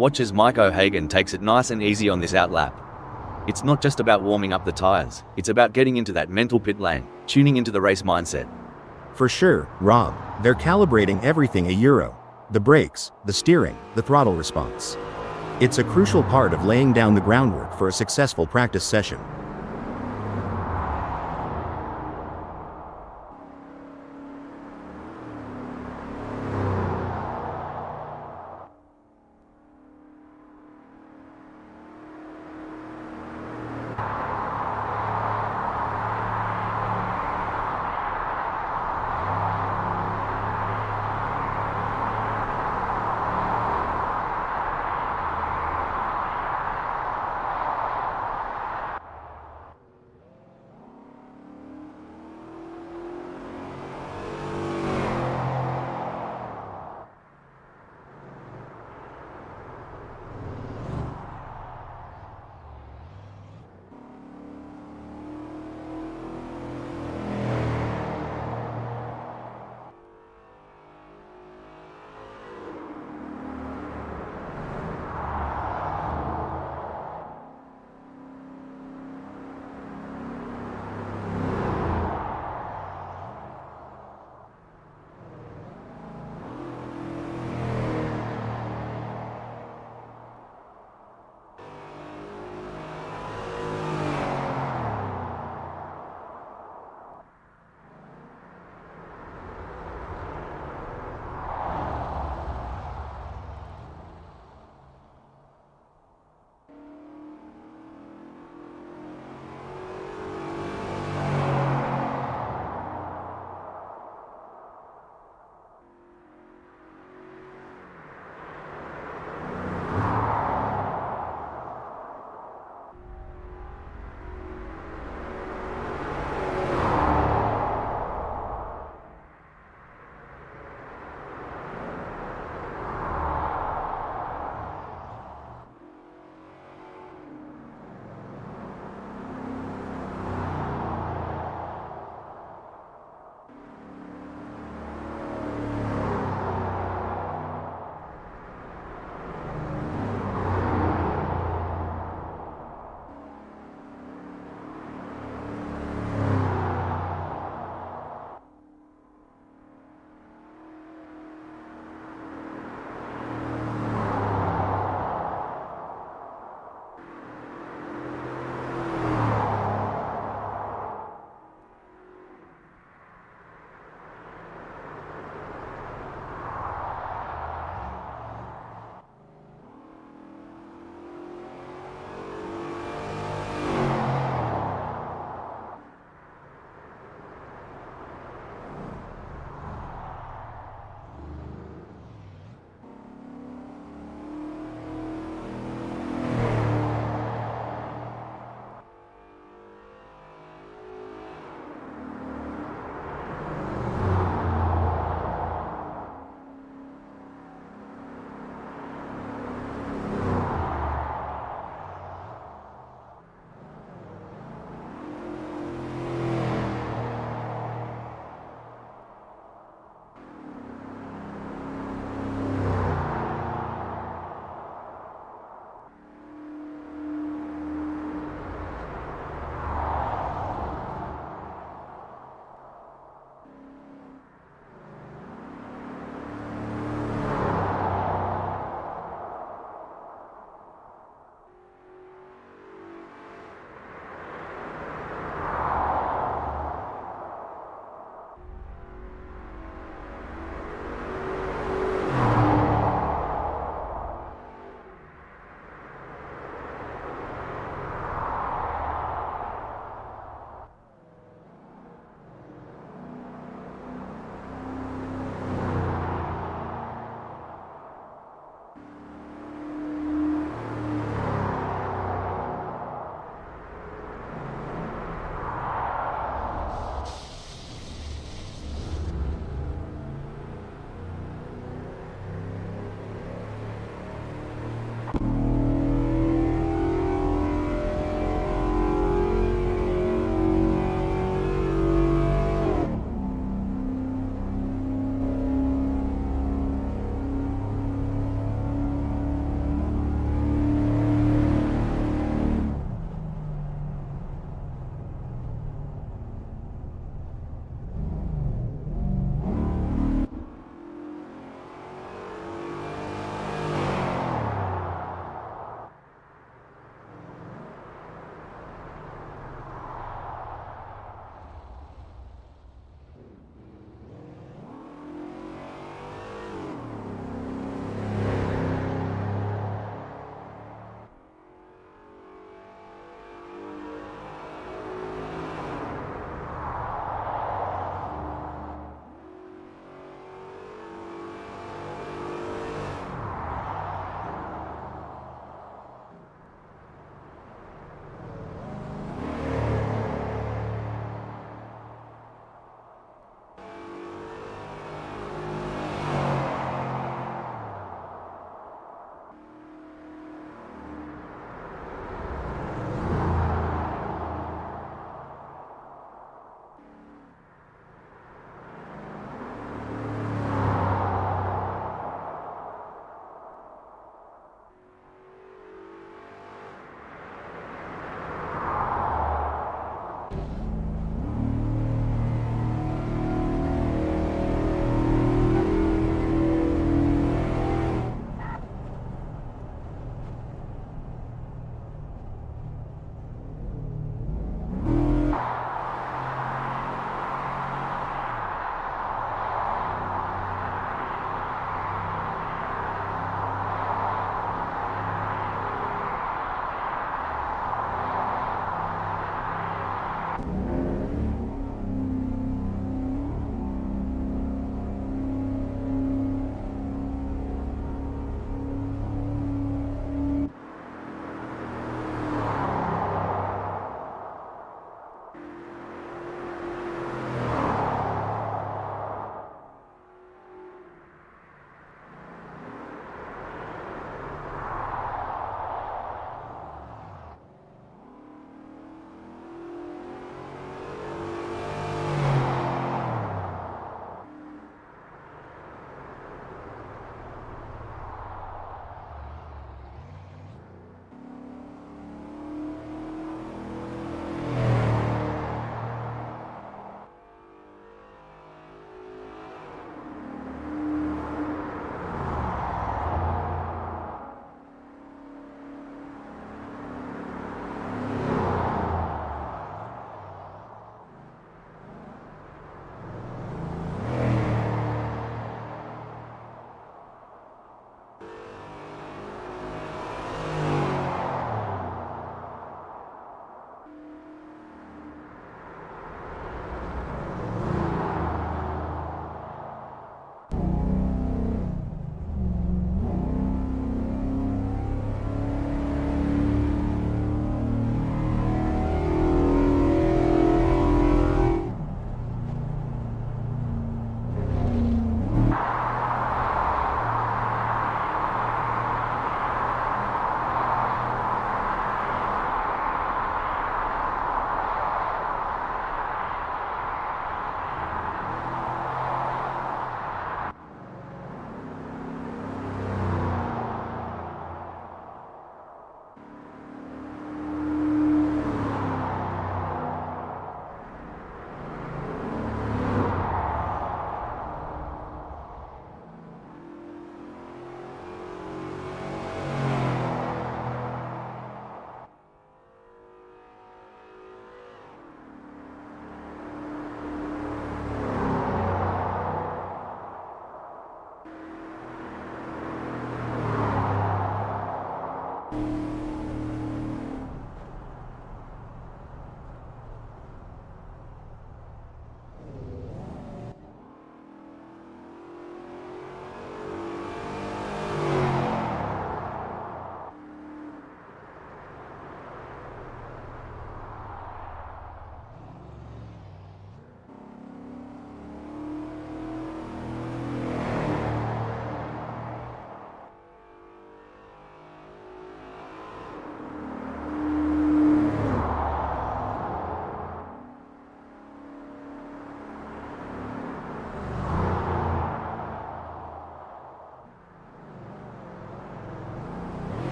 Watch as Mike O'Hagan takes it nice and easy on this outlap. It's not just about warming up the tires, it's about getting into that mental pit lane, tuning into the race mindset. For sure, Rob, they're calibrating everything a euro. The brakes, the steering, the throttle response. It's a crucial part of laying down the groundwork for a successful practice session.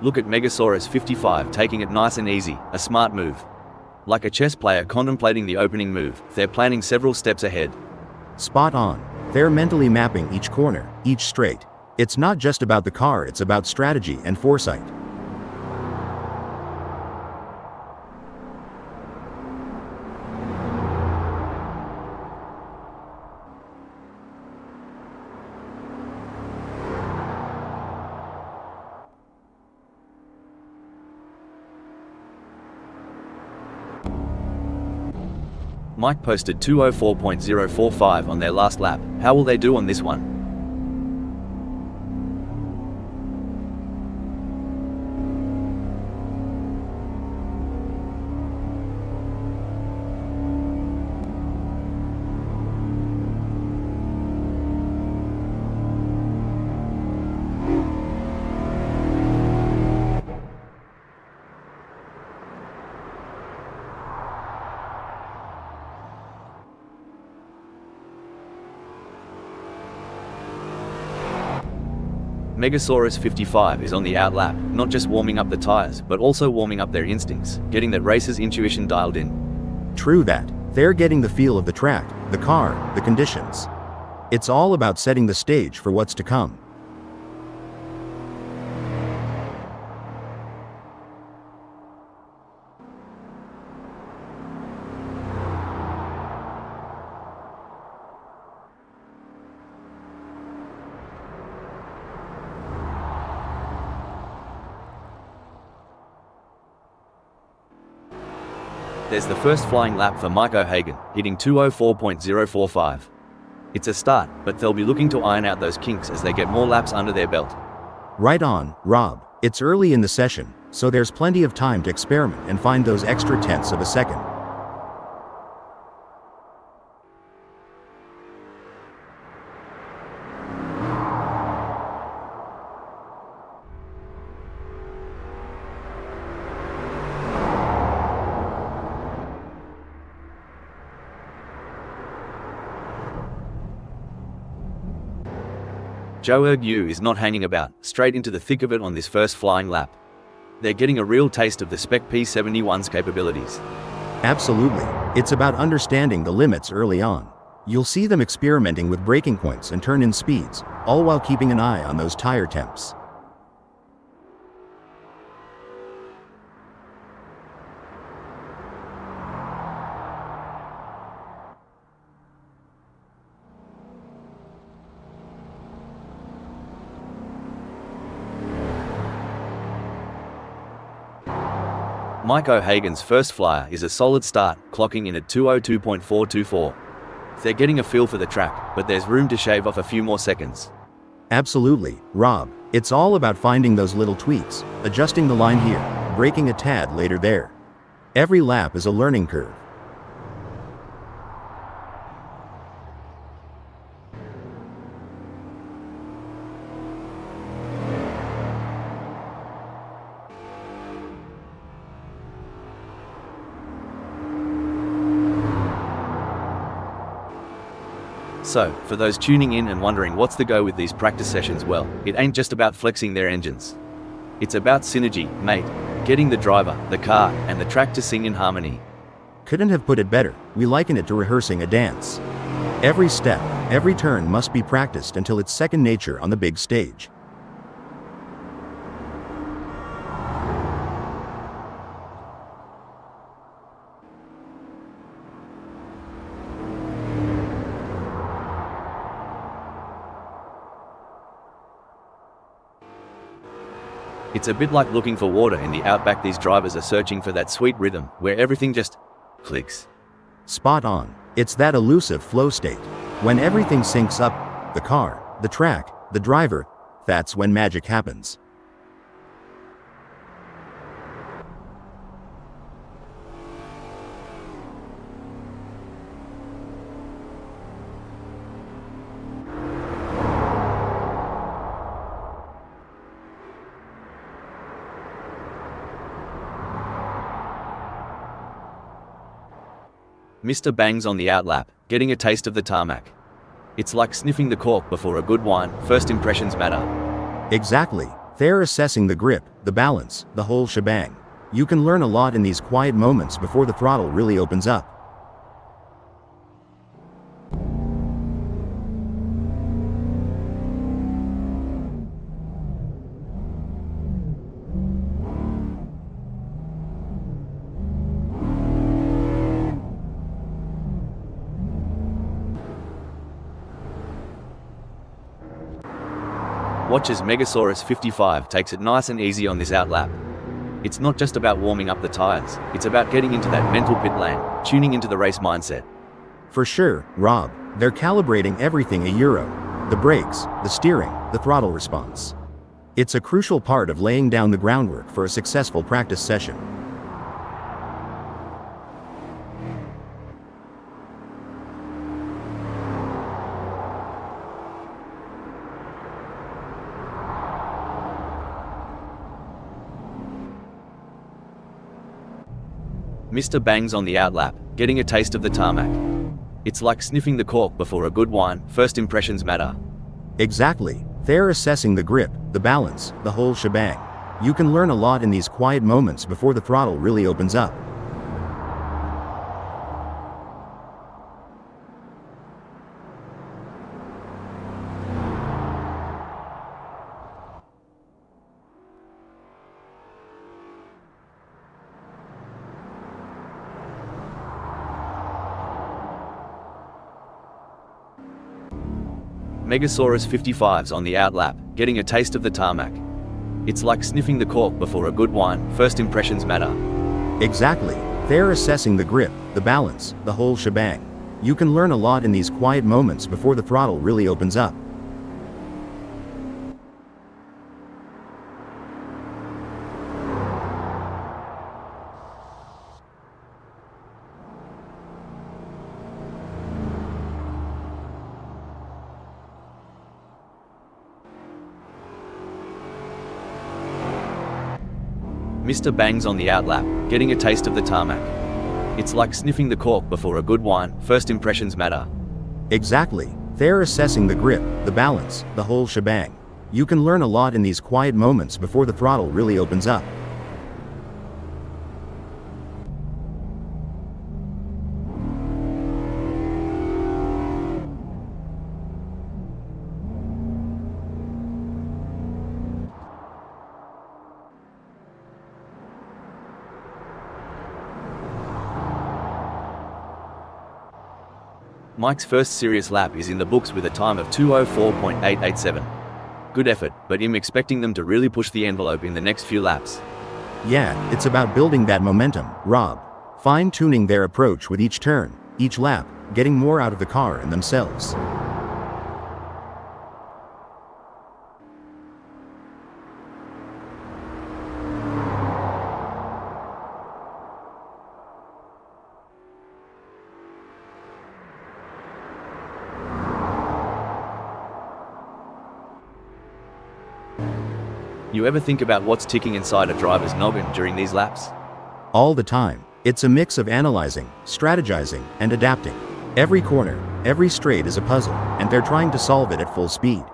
Look at Megasaurus 55 taking it nice and easy, a smart move. Like a chess player contemplating the opening move, they're planning several steps ahead. Spot on. They're mentally mapping each corner, each straight. It's not just about the car, it's about strategy and foresight. Mike posted 204.045 on their last lap. How will they do on this one? Megasaurus 55 is on the outlap, not just warming up the tires, but also warming up their instincts, getting that racer's intuition dialed in. True that. They're getting the feel of the track, the car, the conditions. It's all about setting the stage for what's to come. There's the first flying lap for Mike O'Hagan, hitting 204.045. It's a start, but they'll be looking to iron out those kinks as they get more laps under their belt. Right on, Rob. It's early in the session, so there's plenty of time to experiment and find those extra tenths of a second. Joe Yu is not hanging about, straight into the thick of it on this first flying lap. They're getting a real taste of the Spec P71's capabilities. Absolutely. It's about understanding the limits early on. You'll see them experimenting with braking points and turn-in speeds, all while keeping an eye on those tire temps. Mike O'Hagan's first flyer is a solid start, clocking in at 202.424. They're getting a feel for the track, but there's room to shave off a few more seconds. Absolutely, Rob. It's all about finding those little tweaks, adjusting the line here, braking a tad later there. Every lap is a learning curve. So, for those tuning in and wondering what's the go with these practice sessions, well, it ain't just about flexing their engines. It's about synergy, mate. Getting the driver, the car, and the track to sing in harmony. Couldn't have put it better. We liken it to rehearsing a dance. Every step, every turn must be practiced until it's second nature on the big stage. It's a bit like looking for water in the outback. These drivers are searching for that sweet rhythm, where everything just clicks. Spot on. It's that elusive flow state. When everything syncs up, the car, the track, the driver, that's when magic happens. Mr. Bang's on the outlap, getting a taste of the tarmac. It's like sniffing the cork before a good wine. First impressions matter. Exactly. They're assessing the grip, the balance, the whole shebang. You can learn a lot in these quiet moments before the throttle really opens up. Watch as Megasaurus 55 takes it nice and easy on this outlap. It's not just about warming up the tires, it's about getting into that mental pit lane, tuning into the race mindset. For sure, Rob, they're calibrating everything a Euro. The brakes, the steering, the throttle response. It's a crucial part of laying down the groundwork for a successful practice session. Mr. Bangs on the outlap, getting a taste of the tarmac. It's like sniffing the cork before a good wine, first impressions matter. Exactly. They're assessing the grip, the balance, the whole shebang. You can learn a lot in these quiet moments before the throttle really opens up. Megasaurus 55's on the outlap, getting a taste of the tarmac. It's like sniffing the cork before a good wine, first impressions matter. Exactly. They're assessing the grip, the balance, the whole shebang. You can learn a lot in these quiet moments before the throttle really opens up. Mr. Bangs on the outlap, getting a taste of the tarmac. It's like sniffing the cork before a good wine, first impressions matter. Exactly. They're assessing the grip, the balance, the whole shebang. You can learn a lot in these quiet moments before the throttle really opens up. Mike's first serious lap is in the books with a time of 2:04.887. Good effort, but I'm expecting them to really push the envelope in the next few laps. Yeah, it's about building that momentum, Rob. Fine-tuning their approach with each turn, each lap, getting more out of the car and themselves. You ever think about what's ticking inside a driver's noggin during these laps? All the time. It's a mix of analyzing, strategizing, and adapting. Every corner, every straight is a puzzle, and they're trying to solve it at full speed.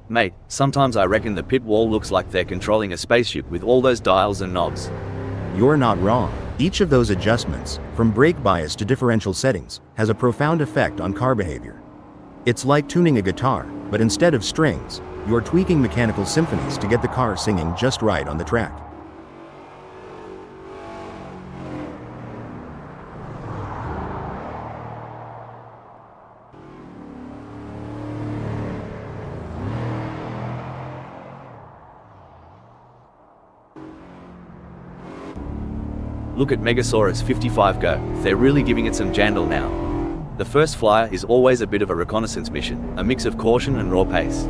Mate, sometimes I reckon the pit wall looks like they're controlling a spaceship with all those dials and knobs. You're not wrong. Each of those adjustments, from brake bias to differential settings, has a profound effect on car behavior. It's like tuning a guitar, but instead of strings, you're tweaking mechanical symphonies to get the car singing just right on the track. Look at Megasaurus 55 go, they're really giving it some jandle now. The first flyer is always a bit of a reconnaissance mission, a mix of caution and raw pace.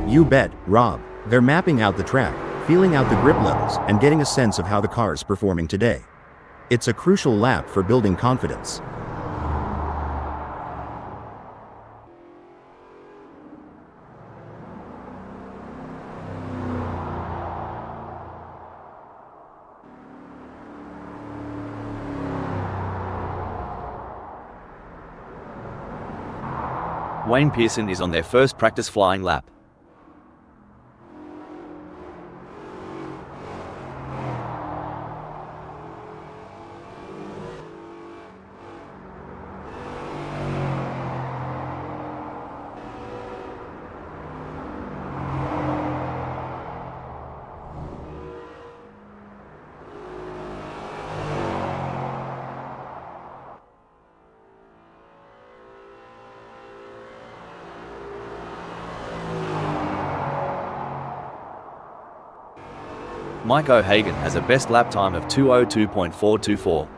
You bet, Rob. They're mapping out the track, feeling out the grip levels, and getting a sense of how the car's performing today. It's a crucial lap for building confidence. Wayne Pearson is on their first practice flying lap. Mike O'Hagan has a best lap time of 2:02.424.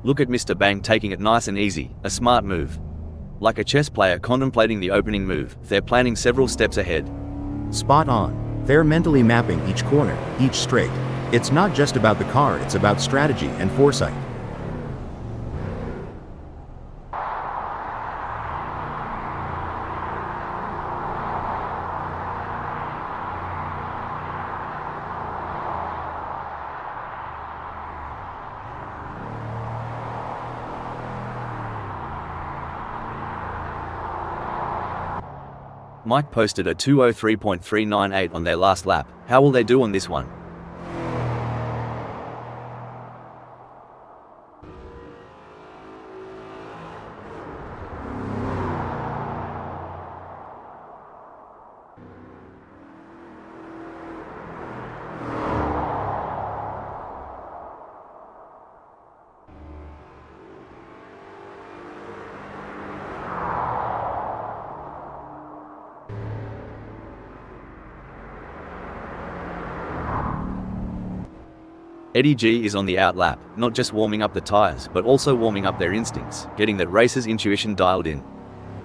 Look at Mr. Bang taking it nice and easy, a smart move. Like a chess player contemplating the opening move, they're planning several steps ahead. Spot on. They're mentally mapping each corner, each straight. It's not just about the car, it's about strategy and foresight. Mike posted a 2:03.398 on their last lap. How will they do on this one? Eddie G is on the out lap, not just warming up the tires, but also warming up their instincts, getting that racer's intuition dialed in.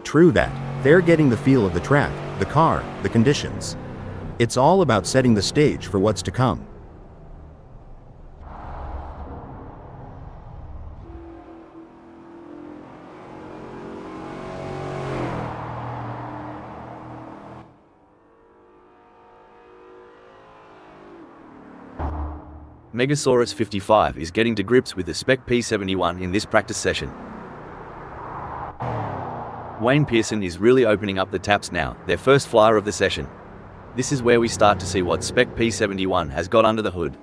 True that. They're getting the feel of the track, the car, the conditions. It's all about setting the stage for what's to come. Megasaurus 55 is getting to grips with the Spec P71 in this practice session. Wayne Pearson is really opening up the taps now, their first flyer of the session. This is where we start to see what Spec P71 has got under the hood.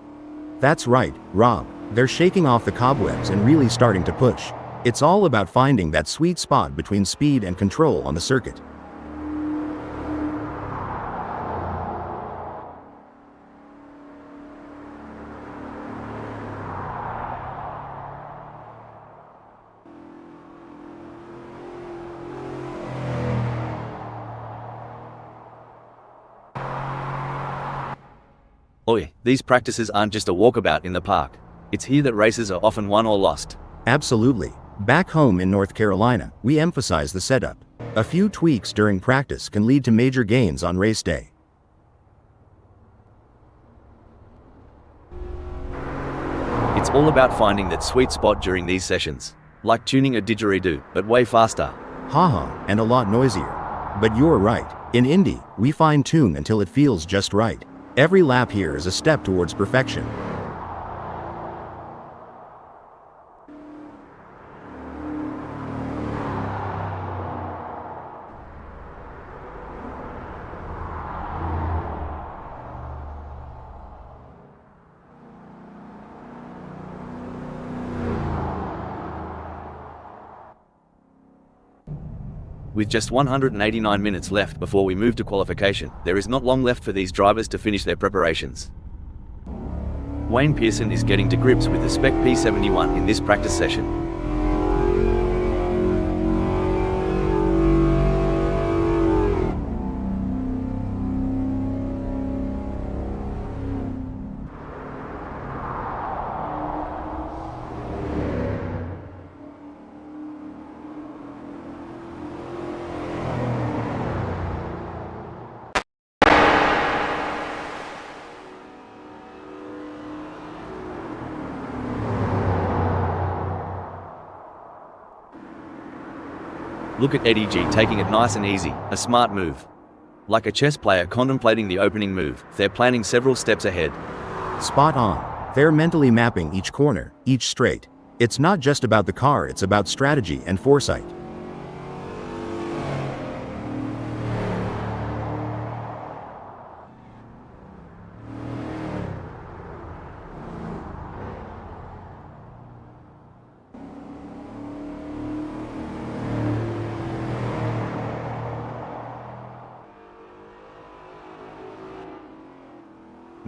That's right, Rob. They're shaking off the cobwebs and really starting to push. It's all about finding that sweet spot between speed and control on the circuit. Oi, these practices aren't just a walkabout in the park. It's here that races are often won or lost. Absolutely. Back home in North Carolina, we emphasize the setup. A few tweaks during practice can lead to major gains on race day. It's all about finding that sweet spot during these sessions. Like tuning a didgeridoo, but way faster. Haha, and a lot noisier. But you're right. In Indy, we fine-tune until it feels just right. Every lap here is a step towards perfection. With just 189 minutes left before we move to qualification, there is not long left for these drivers to finish their preparations. Wayne Pearson is getting to grips with the Spec P71 in this practice session. Look at Eddie G taking it nice and easy, a smart move. Like a chess player contemplating the opening move, they're planning several steps ahead. Spot on. They're mentally mapping each corner, each straight. It's not just about the car, it's about strategy and foresight.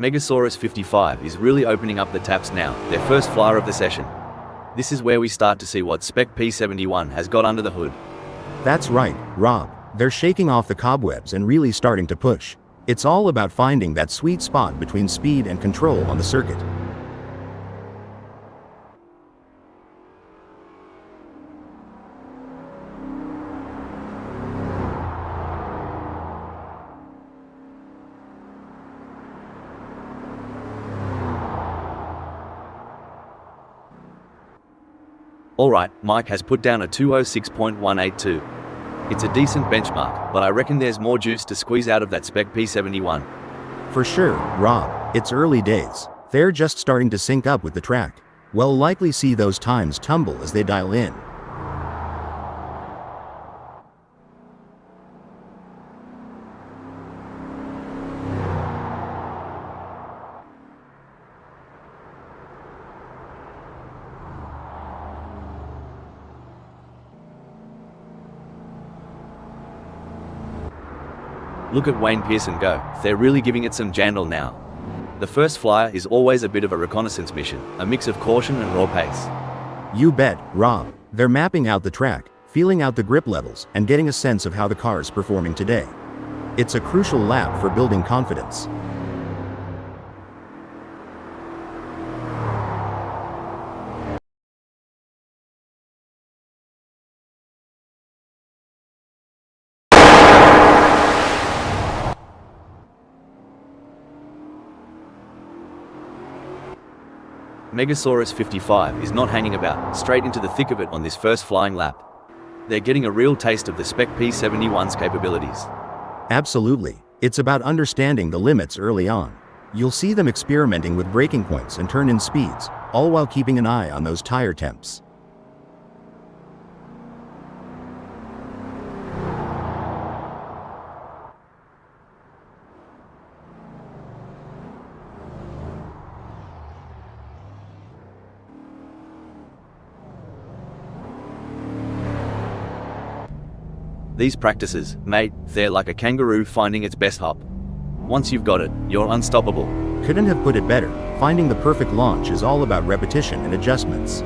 Megasaurus 55 is really opening up the taps now, their first flyer of the session. This is where we start to see what Spec P71 has got under the hood. That's right, Rob. They're shaking off the cobwebs and really starting to push. It's all about finding that sweet spot between speed and control on the circuit. Alright, Mike has put down a 206.182. It's a decent benchmark, but I reckon there's more juice to squeeze out of that Spec P71. For sure, Rob. It's early days. They're just starting to sync up with the track. We'll likely see those times tumble as they dial in. Look at Wayne Pearson go, they're really giving it some jandle now. The first flyer is always a bit of a reconnaissance mission, a mix of caution and raw pace. You bet, Rob. They're mapping out the track, feeling out the grip levels, and getting a sense of how the car is performing today. It's a crucial lap for building confidence. Megasaurus 55 is not hanging about, straight into the thick of it on this first flying lap. They're getting a real taste of the Spec P71's capabilities. Absolutely. It's about understanding the limits early on. You'll see them experimenting with braking points and turn-in speeds, all while keeping an eye on those tire temps. These practices, mate, they're like a kangaroo finding its best hop. Once you've got it, you're unstoppable. Couldn't have put it better. Finding the perfect launch is all about repetition and adjustments.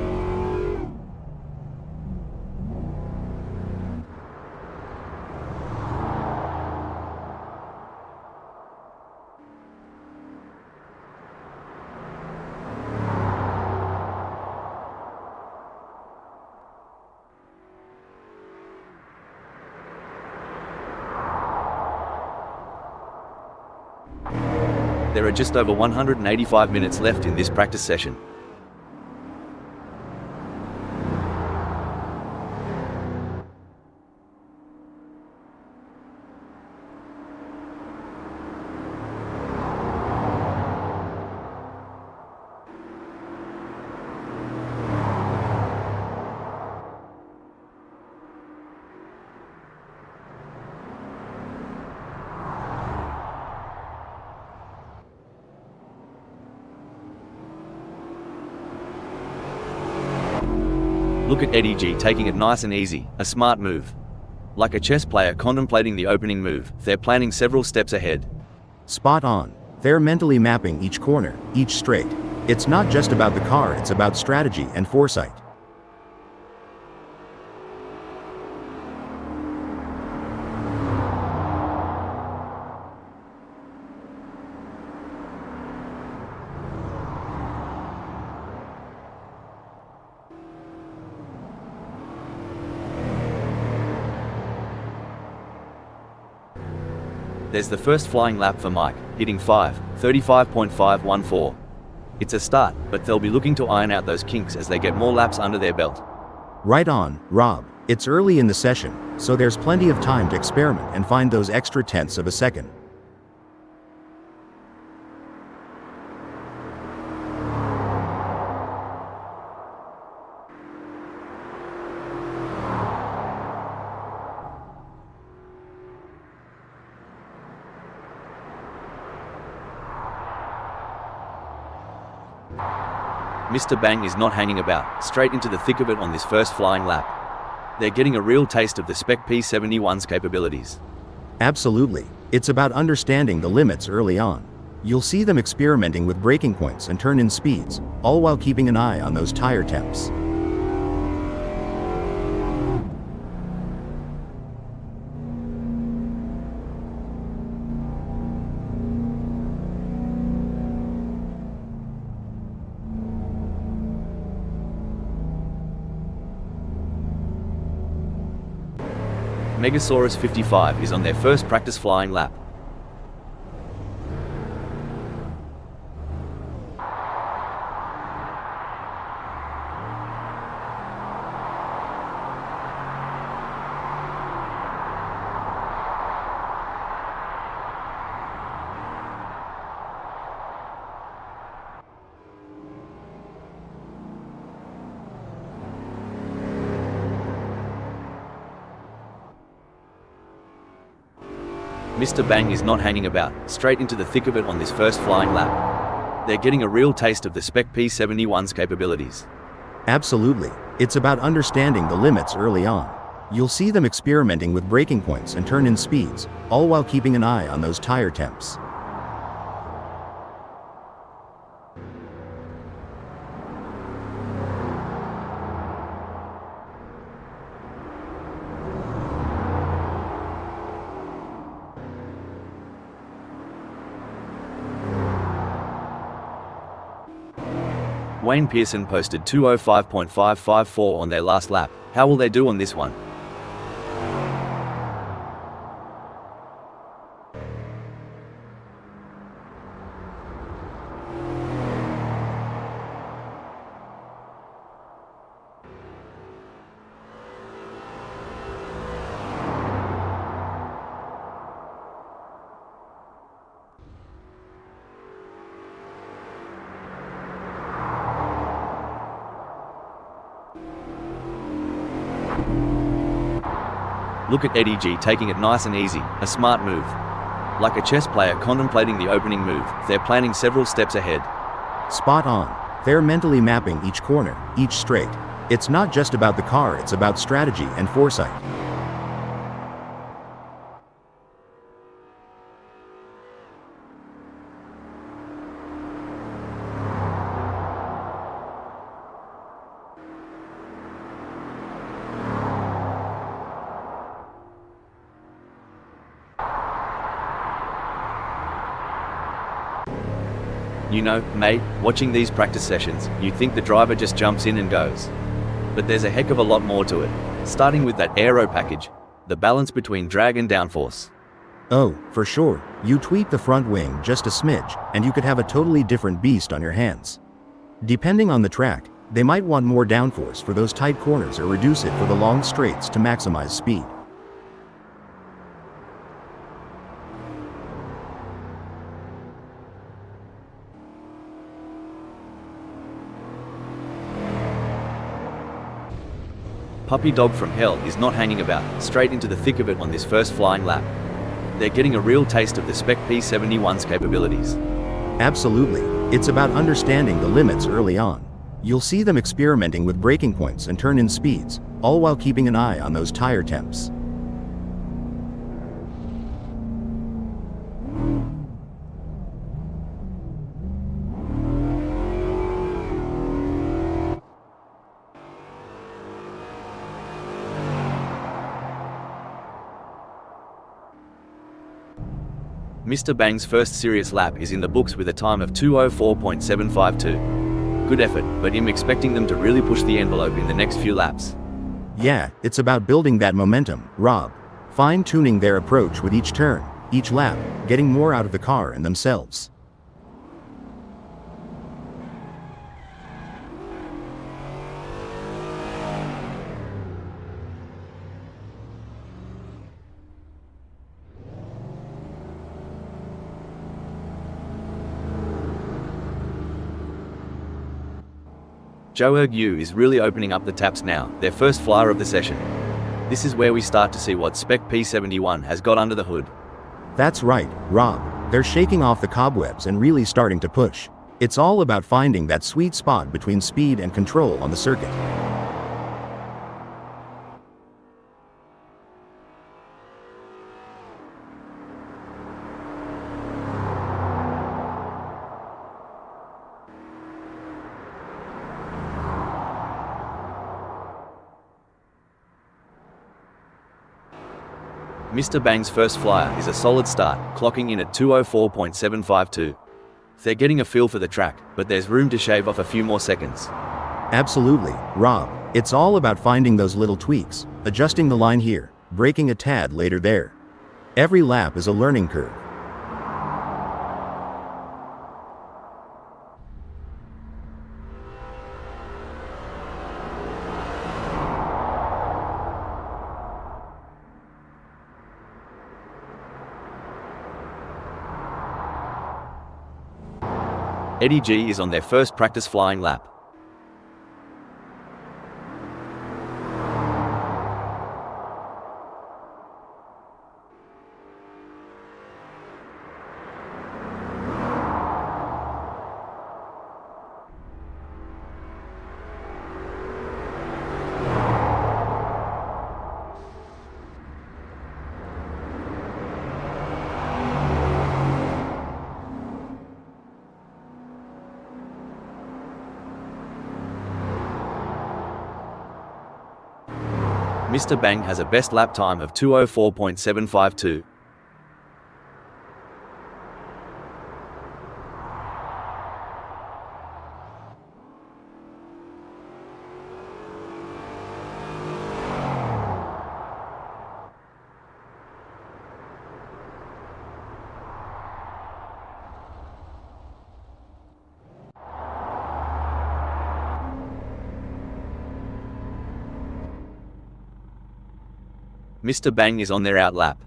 There are just over 185 minutes left in this practice session. Look at Eddie G taking it nice and easy, a smart move. Like a chess player contemplating the opening move, they're planning several steps ahead. Spot on. They're mentally mapping each corner, each straight. It's not just about the car, it's about strategy and foresight. There's the first flying lap for Mike, hitting 35.514. It's a start, but they'll be looking to iron out those kinks as they get more laps under their belt. Right on, Rob. It's early in the session, so there's plenty of time to experiment and find those extra tenths of a second. Mr. Bang is not hanging about, straight into the thick of it on this first flying lap. They're getting a real taste of the Spec P71's capabilities. Absolutely. It's about understanding the limits early on. You'll see them experimenting with braking points and turn-in speeds, all while keeping an eye on those tire temps. Megasaurus 55 is on their first practice flying lap. Mr. Bang is not hanging about, straight into the thick of it on this first flying lap. They're getting a real taste of the Spec P71's capabilities. Absolutely. It's about understanding the limits early on. You'll see them experimenting with braking points and turn-in speeds, all while keeping an eye on those tire temps. Wayne Pearson posted 205.554 on their last lap. How will they do on this one? Look at Eddie G taking it nice and easy, a smart move. Like a chess player contemplating the opening move, they're planning several steps ahead. Spot on. They're mentally mapping each corner, each straight. It's not just about the car, it's about strategy and foresight. You know, mate, watching these practice sessions, you'd think the driver just jumps in and goes. But there's a heck of a lot more to it, starting with that aero package, the balance between drag and downforce. Oh, for sure. You tweak the front wing just a smidge, and you could have a totally different beast on your hands. Depending on the track, they might want more downforce for those tight corners or reduce it for the long straights to maximize speed. Puppy Dog from Hell is not hanging about, straight into the thick of it on this first flying lap. They're getting a real taste of the Spec P71's capabilities. Absolutely. It's about understanding the limits early on. You'll see them experimenting with braking points and turn-in speeds, all while keeping an eye on those tire temps. Mr. Bang's first serious lap is in the books with a time of 2:04.752. Good effort, but I'm expecting them to really push the envelope in the next few laps. Yeah, it's about building that momentum, Rob. Fine-tuning their approach with each turn, each lap, getting more out of the car and themselves. Joe Yu is really opening up the taps now, their first flyer of the session. This is where we start to see what Spec P71 has got under the hood. That's right, Rob. They're shaking off the cobwebs and really starting to push. It's all about finding that sweet spot between speed and control on the circuit. Mr. Bang's first flyer is a solid start, clocking in at 2:04.752. They're getting a feel for the track, but there's room to shave off a few more seconds. Absolutely, Rob. It's all about finding those little tweaks, adjusting the line here, braking a tad later there. Every lap is a learning curve. Eddie G is on their first practice flying lap. Mr. Bang has a best lap time of 2:04.752. Mr. Bang is on their out lap.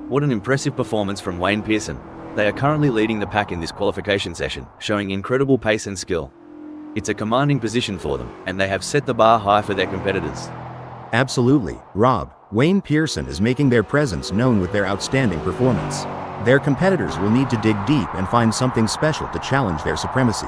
What an impressive performance from Wayne Pearson. They are currently leading the pack in this qualification session, showing incredible pace and skill. It's a commanding position for them, and they have set the bar high for their competitors. Absolutely, Rob. Wayne Pearson is making their presence known with their outstanding performance. Their competitors will need to dig deep and find something special to challenge their supremacy.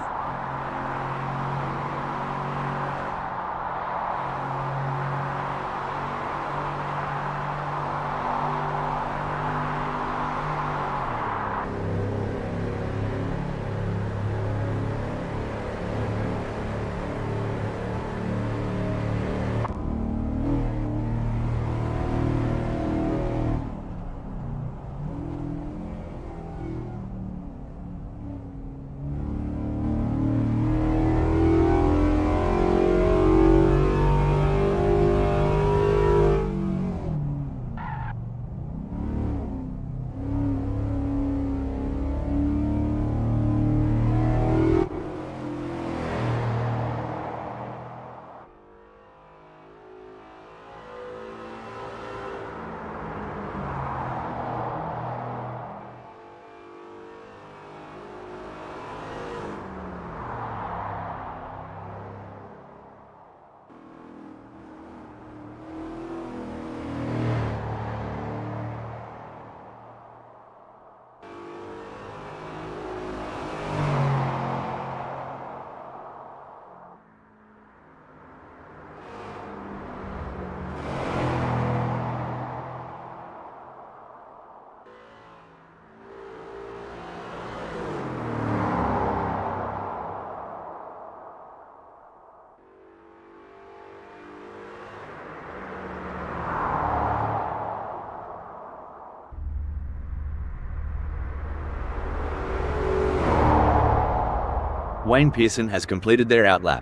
Wayne Pearson has completed their outlap.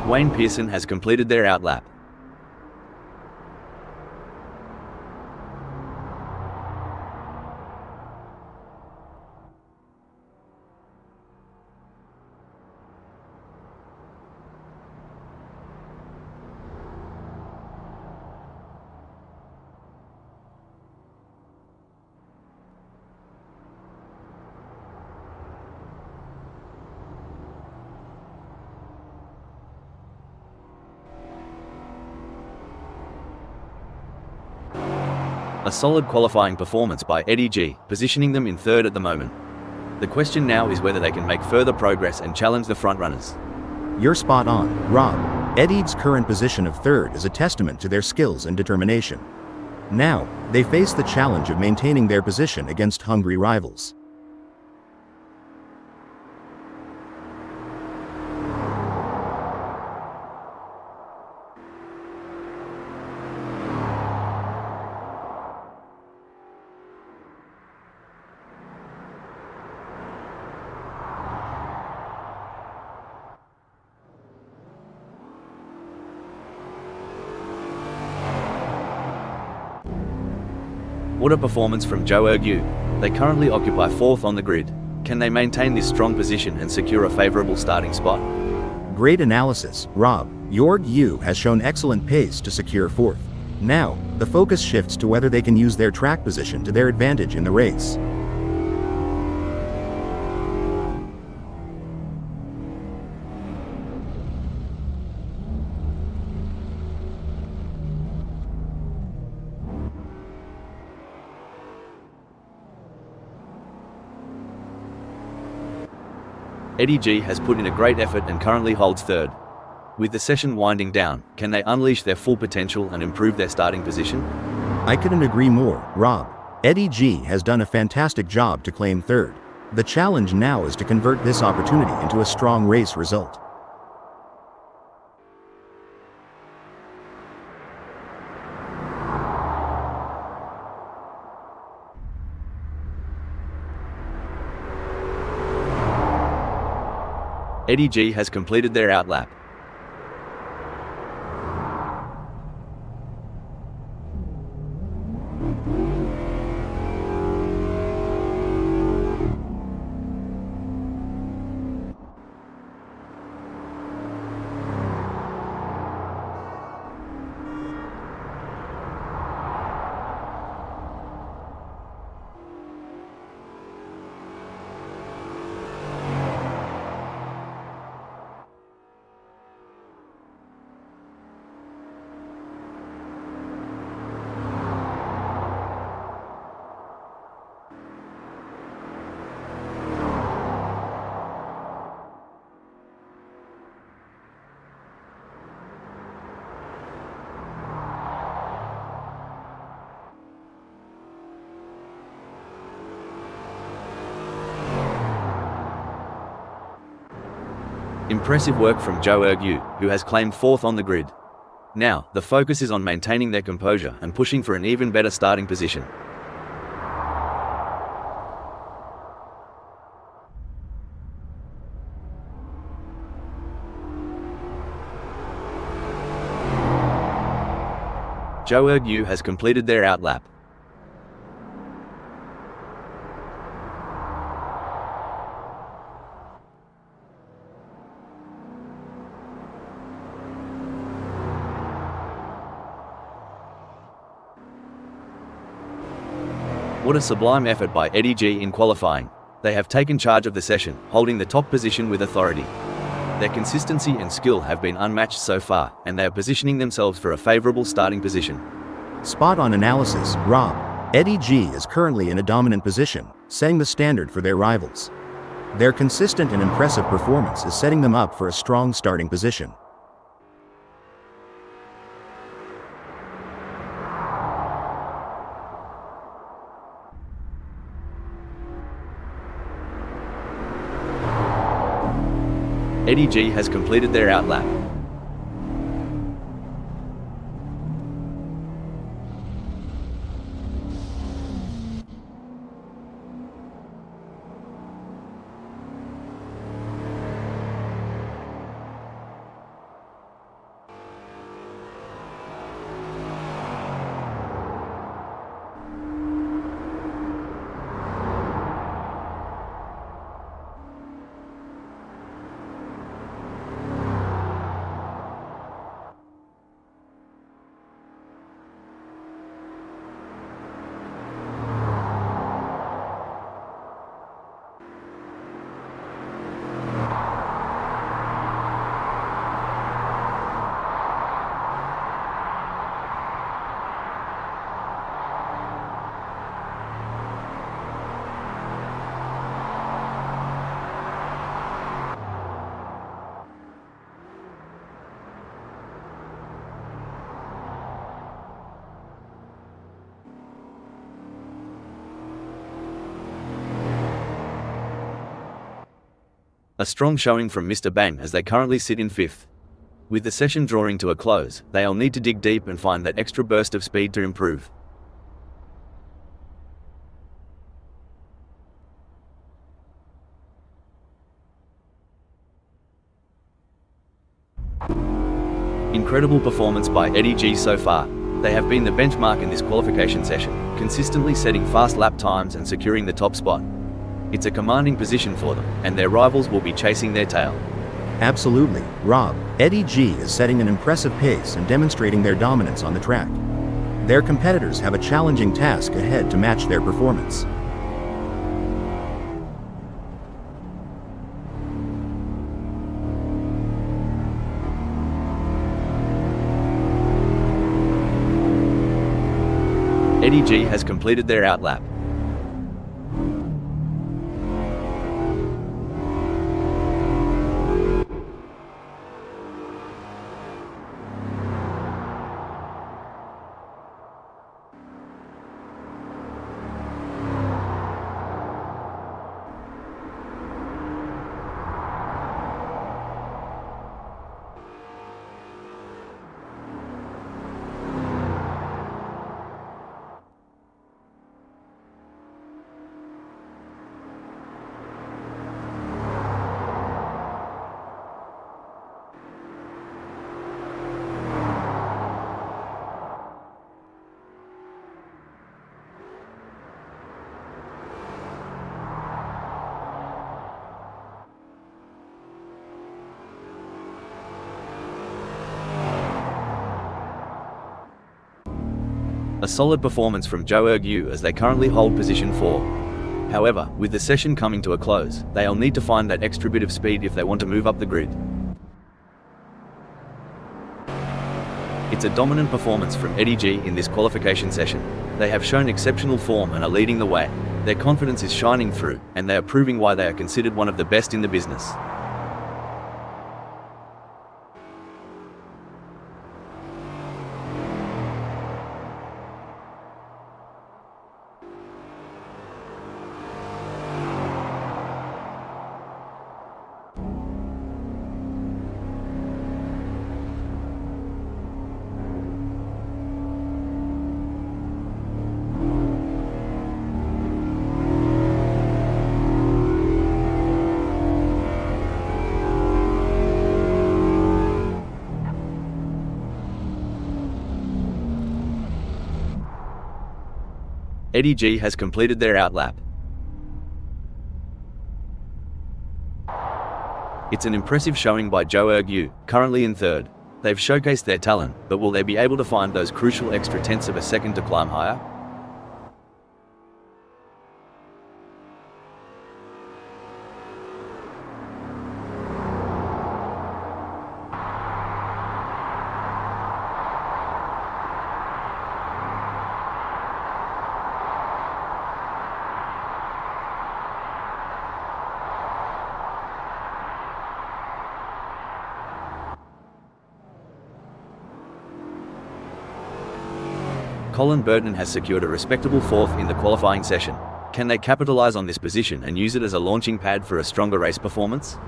Wayne Pearson has completed their outlap. A solid qualifying performance by Eddie G, positioning them in third at the moment. The question now is whether they can make further progress and challenge the frontrunners. You're spot on, Rob. Eddie's current position of third is a testament to their skills and determination. Now, they face the challenge of maintaining their position against hungry rivals. What a performance from Joe Ergu. They currently occupy fourth on the grid. Can they maintain this strong position and secure a favorable starting spot? Great analysis, Rob. Jorg Yu has shown excellent pace to secure fourth. Now, the focus shifts to whether they can use their track position to their advantage in the race. Eddie G has put in a great effort and currently holds third. With the session winding down, can they unleash their full potential and improve their starting position? I couldn't agree more, Rob. Eddie G has done a fantastic job to claim third. The challenge now is to convert this opportunity into a strong race result. Eddie G has completed their outlap. Impressive work from Joe Ergu, who has claimed 4th on the grid. Now, the focus is on maintaining their composure and pushing for an even better starting position. Joe Ergu has completed their outlap. What a sublime effort by Eddie G in qualifying. They have taken charge of the session, holding the top position with authority. Their consistency and skill have been unmatched so far, and they are positioning themselves for a favorable starting position. Spot on analysis, Rob. Eddie G is currently in a dominant position, setting the standard for their rivals. Their consistent and impressive performance is setting them up for a strong starting position. Eddie G has completed their outlap. A strong showing from Mr. Bang as they currently sit in 5th. With the session drawing to a close, they'll need to dig deep and find that extra burst of speed to improve. Incredible performance by Eddie G so far. They have been the benchmark in this qualification session, consistently setting fast lap times and securing the top spot. It's a commanding position for them, and their rivals will be chasing their tail. Absolutely, Rob. Eddie G is setting an impressive pace and demonstrating their dominance on the track. Their competitors have a challenging task ahead to match their performance. Eddie G has completed their outlap. A solid performance from Joe Ergu as they currently hold position 4. However, with the session coming to a close, they'll need to find that extra bit of speed if they want to move up the grid. It's a dominant performance from Eddie G in this qualification session. They have shown exceptional form and are leading the way. Their confidence is shining through, and they are proving why they are considered one of the best in the business. Eddie G has completed their outlap. It's an impressive showing by Joe Ergu, currently in third. They've showcased their talent, but will they be able to find those crucial extra tenths of a second to climb higher? Colin Burton has secured a respectable fourth in the qualifying session. Can they capitalize on this position and use it as a launching pad for a stronger race performance?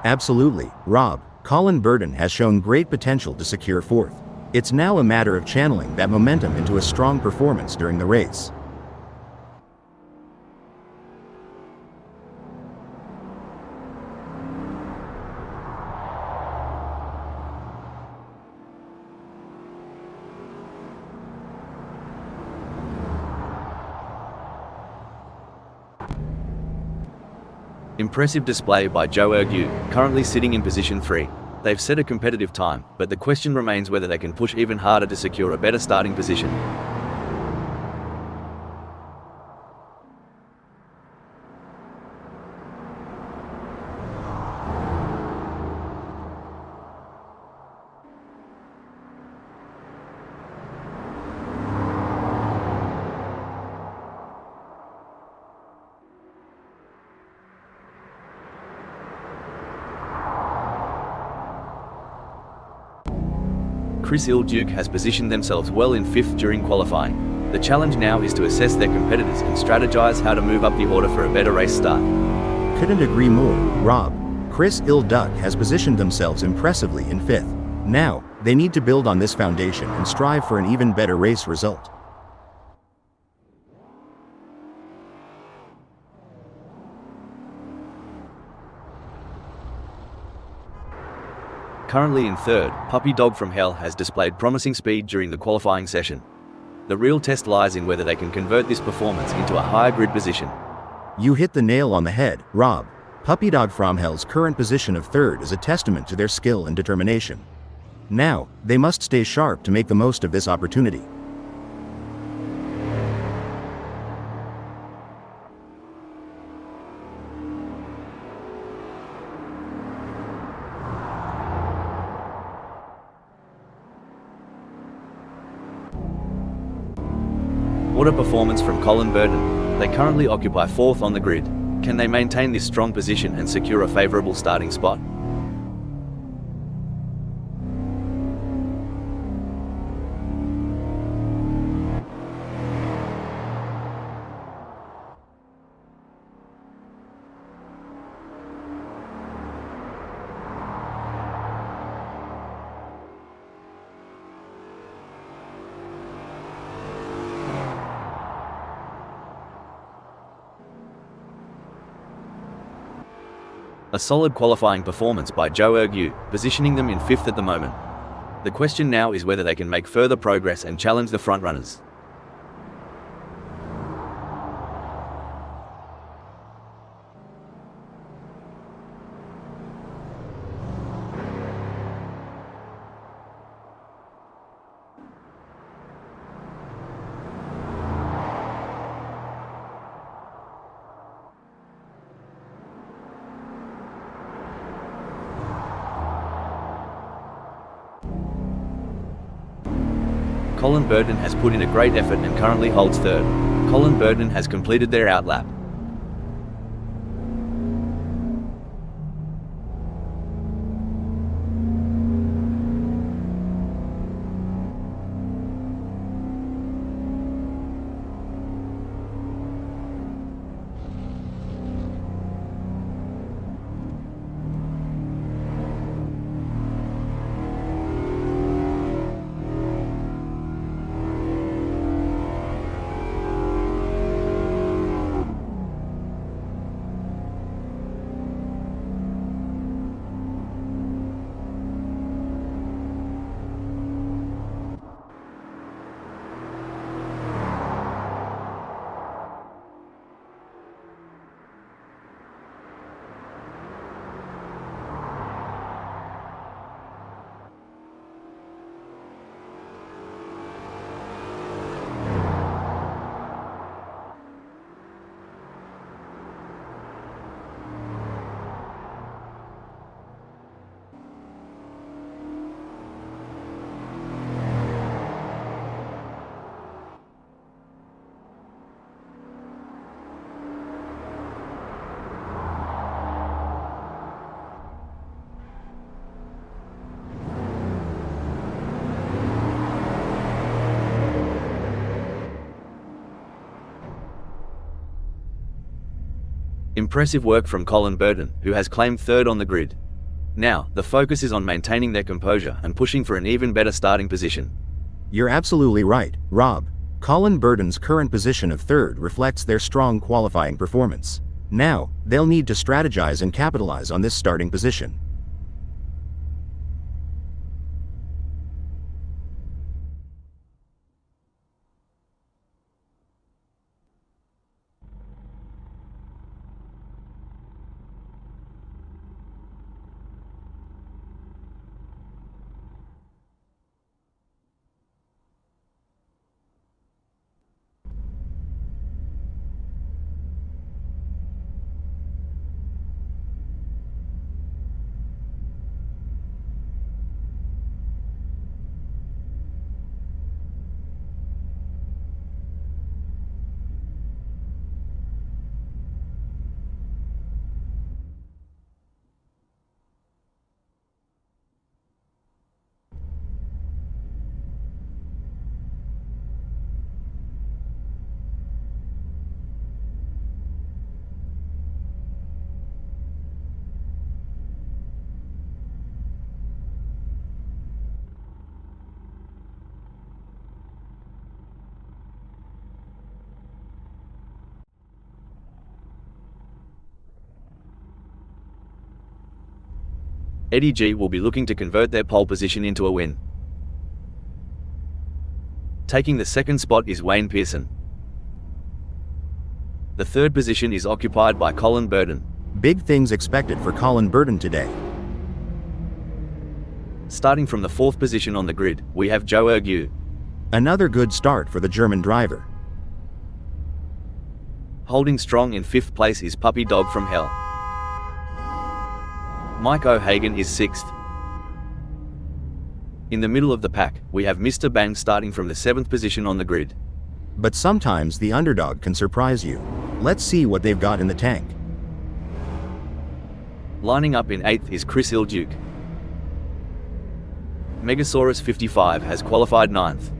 Absolutely, Rob. Colin Burton has shown great potential to secure fourth. It's now a matter of channeling that momentum into a strong performance during the race. Impressive display by Joe Ergu, currently sitting in position 3. They've set a competitive time, but the question remains whether they can push even harder to secure a better starting position. Chris Ilduke has positioned themselves well in 5th during qualifying. The challenge now is to assess their competitors and strategize how to move up the order for a better race start. Couldn't agree more, Rob. Chris Ilduke has positioned themselves impressively in 5th. Now, they need to build on this foundation and strive for an even better race result. Currently in 3rd, Puppy Dog from Hell has displayed promising speed during the qualifying session. The real test lies in whether they can convert this performance into a higher grid position. You hit the nail on the head, Rob. Puppy Dog from Hell's current position of 3rd is a testament to their skill and determination. Now, they must stay sharp to make the most of this opportunity. What a performance from Colin Burton. They currently occupy 4th on the grid. Can they maintain this strong position and secure a favourable starting spot? A solid qualifying performance by Joe Ergu, positioning them in 5th at the moment. The question now is whether they can make further progress and challenge the frontrunners. Colin Burton has put in a great effort and currently holds 3rd. Colin Burton has completed their outlap. Impressive work from Colin Burton, who has claimed third on the grid. Now, the focus is on maintaining their composure and pushing for an even better starting position. You're absolutely right, Rob. Colin Burton's current position of third reflects their strong qualifying performance. Now, they'll need to strategize and capitalize on this starting position. Eddie G will be looking to convert their pole position into a win. Taking the second spot is Wayne Pearson. The third position is occupied by Colin Burton. Big things expected for Colin Burton today. Starting from the fourth position on the grid, we have Joe Ergue. Another good start for the German driver. Holding strong in fifth place is Puppy Dog from Hell. Mike O'Hagan is sixth. In the middle of the pack, we have Mr. Bang starting from the seventh position on the grid. But sometimes the underdog can surprise you. Let's see what they've got in the tank. Lining up in eighth is Chris Ilduke. Megasaurus 55 has qualified ninth.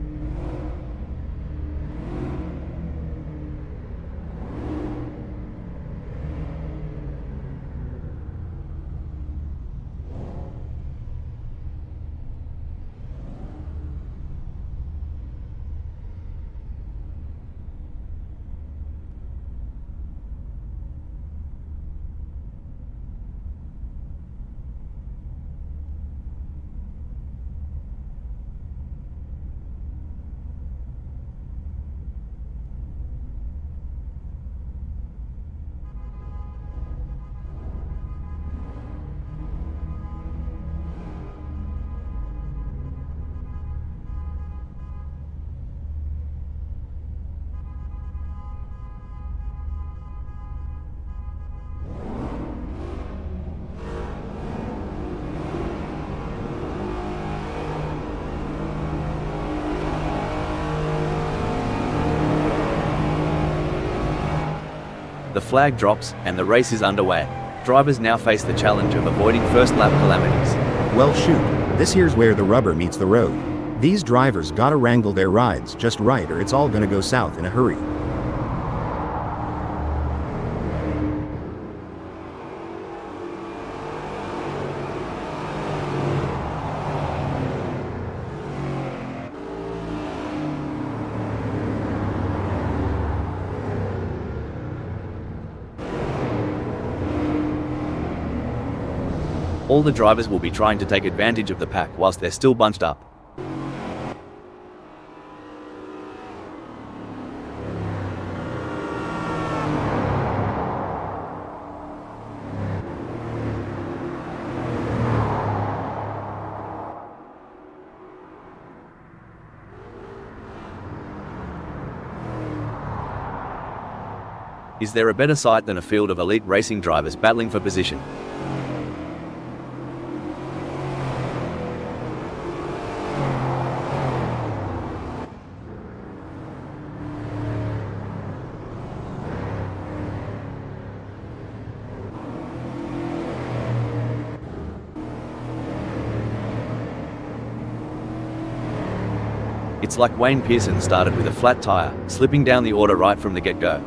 The flag drops, and the race is underway. Drivers now face the challenge of avoiding first lap calamities. Well shoot, this here's where the rubber meets the road. These drivers gotta wrangle their rides just right or it's all gonna go south in a hurry. All the drivers will be trying to take advantage of the pack whilst they're still bunched up. Is there a better sight than a field of elite racing drivers battling for position? It's like Wayne Pearson started with a flat tire, slipping down the order right from the get-go.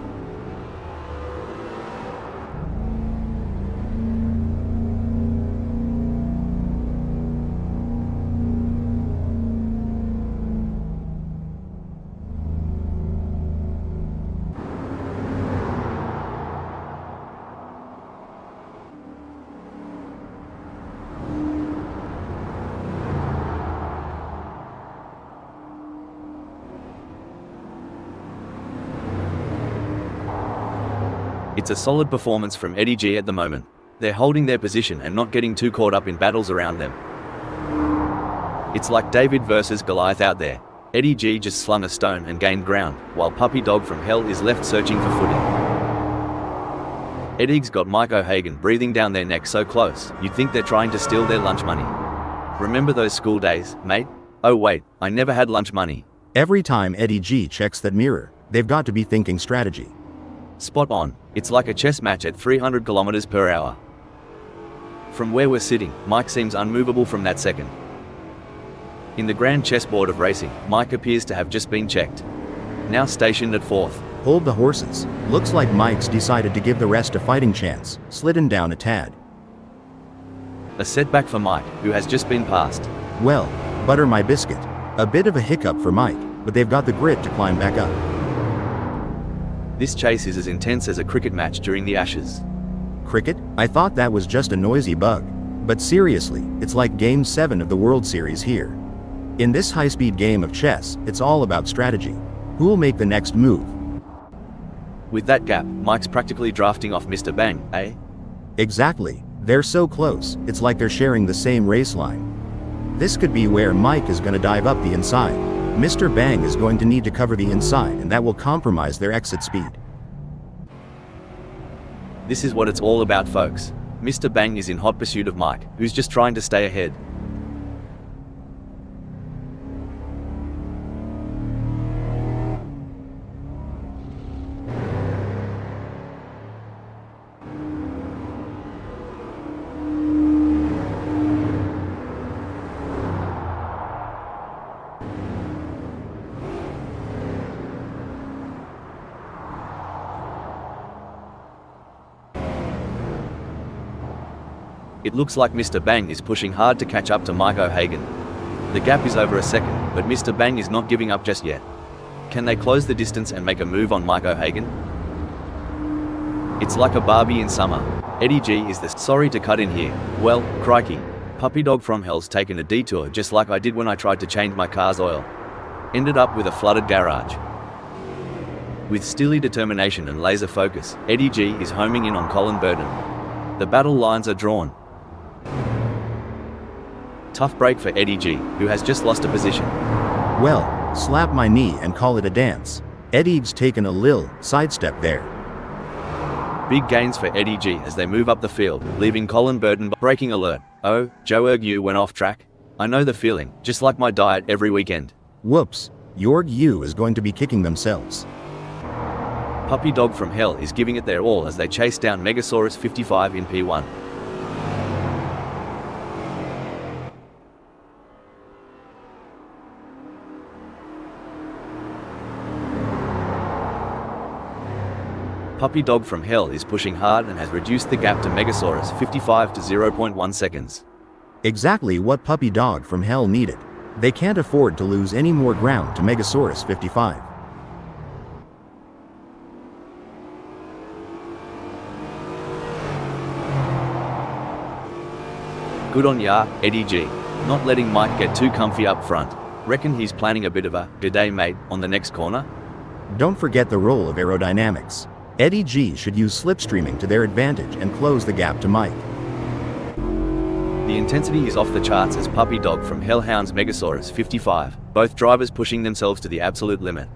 It's a solid performance from Eddie G at the moment. They're holding their position and not getting too caught up in battles around them. It's like David versus Goliath out there. Eddie G just slung a stone and gained ground, while Puppy Dog from Hell is left searching for footing. Eddie's got Mike O'Hagan breathing down their neck so close, you'd think they're trying to steal their lunch money. Remember those school days, mate? Oh wait, I never had lunch money. Every time Eddie G checks that mirror, they've got to be thinking strategy. Spot on. It's like a chess match at 300 kilometers per hour. From where we're sitting, Mike seems unmovable from that second. In the grand chessboard of racing, Mike appears to have just been checked. Now stationed at 4th. Hold the horses. Looks like Mike's decided to give the rest a fighting chance, slidden down a tad. A setback for Mike, who has just been passed. Well, butter my biscuit. A bit of a hiccup for Mike, but they've got the grit to climb back up. This chase is as intense as a cricket match during the Ashes. Cricket? I thought that was just a noisy bug. But seriously, it's like Game 7 of the World Series here. In this high-speed game of chess, it's all about strategy. Who'll make the next move? With that gap, Mike's practically drafting off Mr. Bang, eh? Exactly. They're so close, it's like they're sharing the same race line. This could be where Mike is going to dive up the inside. Mr. Bang is going to need to cover the inside, and that will compromise their exit speed. This is what it's all about, folks. Mr. Bang is in hot pursuit of Mike, who's just trying to stay ahead. It looks like Mr. Bang is pushing hard to catch up to Mike O'Hagan. The gap is over a second, but Mr. Bang is not giving up just yet. Can they close the distance and make a move on Mike O'Hagan? It's like a Barbie in summer. Eddie G is the sorry to cut in here. Well, crikey. Puppy Dog from Hell's taken a detour just like I did when I tried to change my car's oil. Ended up with a flooded garage. With steely determination and laser focus, Eddie G is homing in on Colin Burden. The battle lines are drawn. Tough break for Eddie G, who has just lost a position. Well, slap my knee and call it a dance. Eddie's taken a lil sidestep there. Big gains for Eddie G as they move up the field, leaving Colin Burden. Breaking alert. Oh, Joe Erg went off track. I know the feeling, just like my diet every weekend. Whoops, Jorg U is going to be kicking themselves. Puppy Dog from Hell is giving it their all as they chase down Megasaurus 55 in P1. Puppy Dog from Hell is pushing hard and has reduced the gap to Megasaurus 55 to 0.1 seconds. Exactly what Puppy Dog from Hell needed. They can't afford to lose any more ground to Megasaurus 55. Good on ya, Eddie G. Not letting Mike get too comfy up front. Reckon he's planning a bit of a "g'day mate" on the next corner? Don't forget the role of aerodynamics. Eddie G should use slipstreaming to their advantage and close the gap to Mike. The intensity is off the charts as Puppy Dog from Hell hounds Megasaurus 55, both drivers pushing themselves to the absolute limit.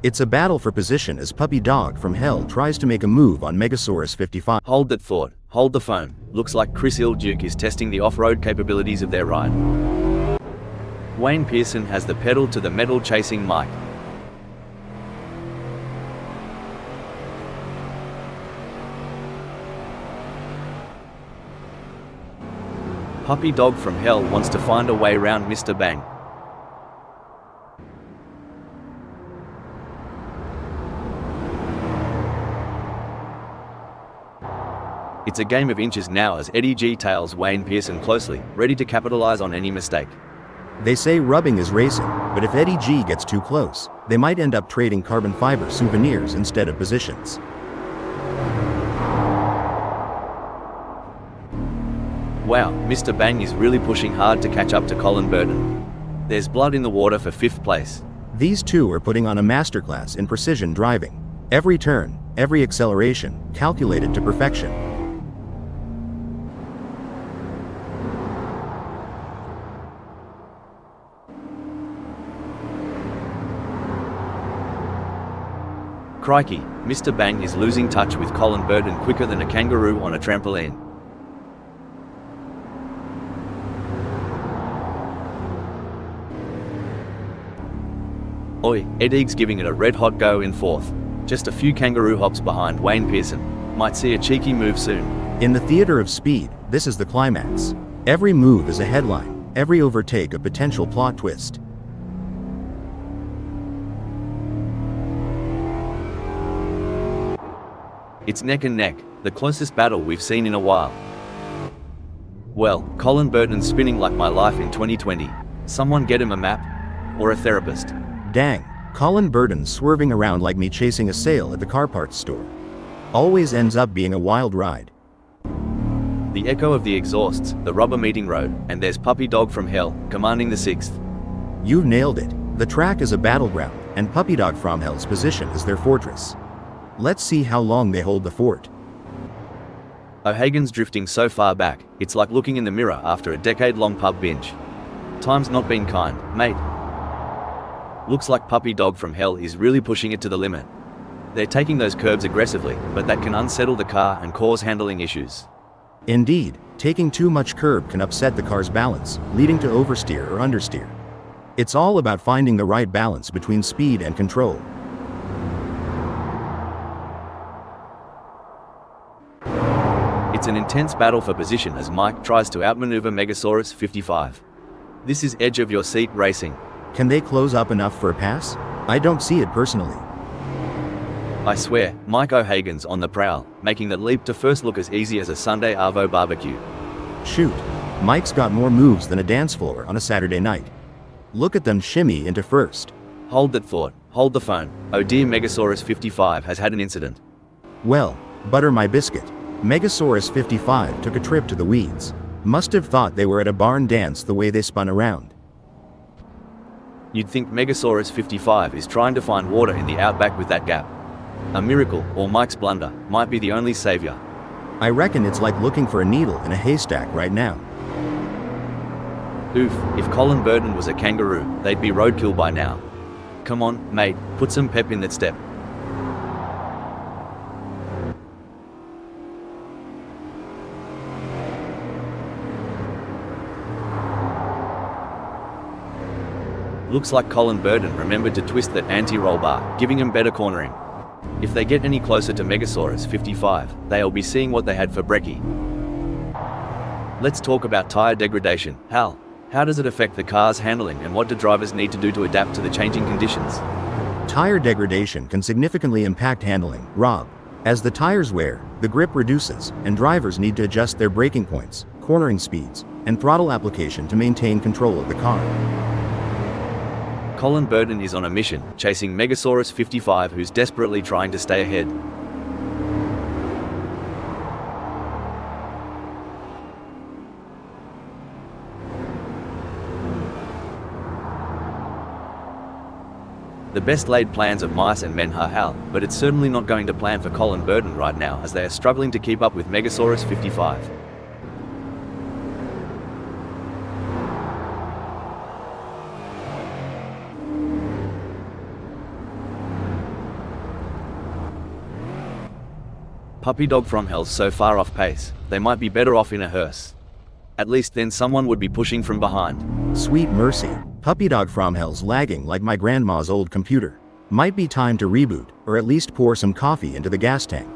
It's a battle for position as Puppy Dog from Hell tries to make a move on Megasaurus 55. Hold that thought, hold the phone. Looks like Chris Ilduke is testing the off-road capabilities of their ride. Wayne Pearson has the pedal to the metal chasing Mike. Puppy Dog from Hell wants to find a way round Mr. Bang. It's a game of inches now as Eddie G tails Wayne Pearson closely, ready to capitalize on any mistake. They say rubbing is racing, but if Eddie G gets too close, they might end up trading carbon fiber souvenirs instead of positions. Wow, Mr. Bang is really pushing hard to catch up to Colin Burden. There's blood in the water for 5th place. These two are putting on a masterclass in precision driving. Every turn, every acceleration, calculated to perfection. Crikey, Mr. Bang is losing touch with Colin Burton quicker than a kangaroo on a trampoline. Oi, Ed Egg's giving it a red-hot go in fourth. Just a few kangaroo hops behind Wayne Pearson. Might see a cheeky move soon. In the theater of speed, this is the climax. Every move is a headline, every overtake a potential plot twist. It's neck and neck, the closest battle we've seen in a while. Well, Colin Burton's spinning like my life in 2020. Someone get him a map? Or a therapist? Dang, Colin Burton's swerving around like me chasing a sale at the car parts store. Always ends up being a wild ride. The echo of the exhausts, the rubber meeting road, and there's Puppy Dog from Hell, commanding the 6th. You've nailed it. The track is a battleground, and Puppy Dog from Hell's position is their fortress. Let's see how long they hold the fort. O'Hagan's drifting so far back, it's like looking in the mirror after a decade-long pub binge. Time's not been kind, mate. Looks like Puppy Dog from Hell is really pushing it to the limit. They're taking those curbs aggressively, but that can unsettle the car and cause handling issues. Indeed, taking too much curb can upset the car's balance, leading to oversteer or understeer. It's all about finding the right balance between speed and control. It's an intense battle for position as Mike tries to outmaneuver Megasaurus 55. This is edge-of-your-seat racing. Can they close up enough for a pass? I don't see it personally. I swear, Mike O'Hagan's on the prowl, making that leap to first look as easy as a Sunday Arvo barbecue. Shoot, Mike's got more moves than a dance floor on a Saturday night. Look at them shimmy into first. Hold that thought, hold the phone. Oh dear, Megasaurus 55 has had an incident. Well, butter my biscuit. Megasaurus 55 took a trip to the weeds. Must have thought they were at a barn dance the way they spun around. You'd think Megasaurus 55 is trying to find water in the outback with that gap. A miracle, or Mike's blunder, might be the only savior. I reckon it's like looking for a needle in a haystack right now. Oof, if Colin Burton was a kangaroo, they'd be roadkill by now. Come on, mate, put some pep in that step. Looks like Colin Burton remembered to twist that anti-roll bar, giving him better cornering. If they get any closer to Megasaurus 55, they'll be seeing what they had for brekkie. Let's talk about tire degradation. Hal, how does it affect the car's handling and what do drivers need to do to adapt to the changing conditions? Tire degradation can significantly impact handling, Rob. As the tires wear, the grip reduces, and drivers need to adjust their braking points, cornering speeds, and throttle application to maintain control of the car. Colin Burton is on a mission, chasing Megasaurus 55 who's desperately trying to stay ahead. The best laid plans of mice and men are Hal, but it's certainly not going to plan for Colin Burton right now as they are struggling to keep up with Megasaurus 55. Puppy Dog from Hell's so far off pace, they might be better off in a hearse. At least then someone would be pushing from behind. Sweet mercy, Puppy Dog from Hell's lagging like my grandma's old computer. Might be time to reboot, or at least pour some coffee into the gas tank.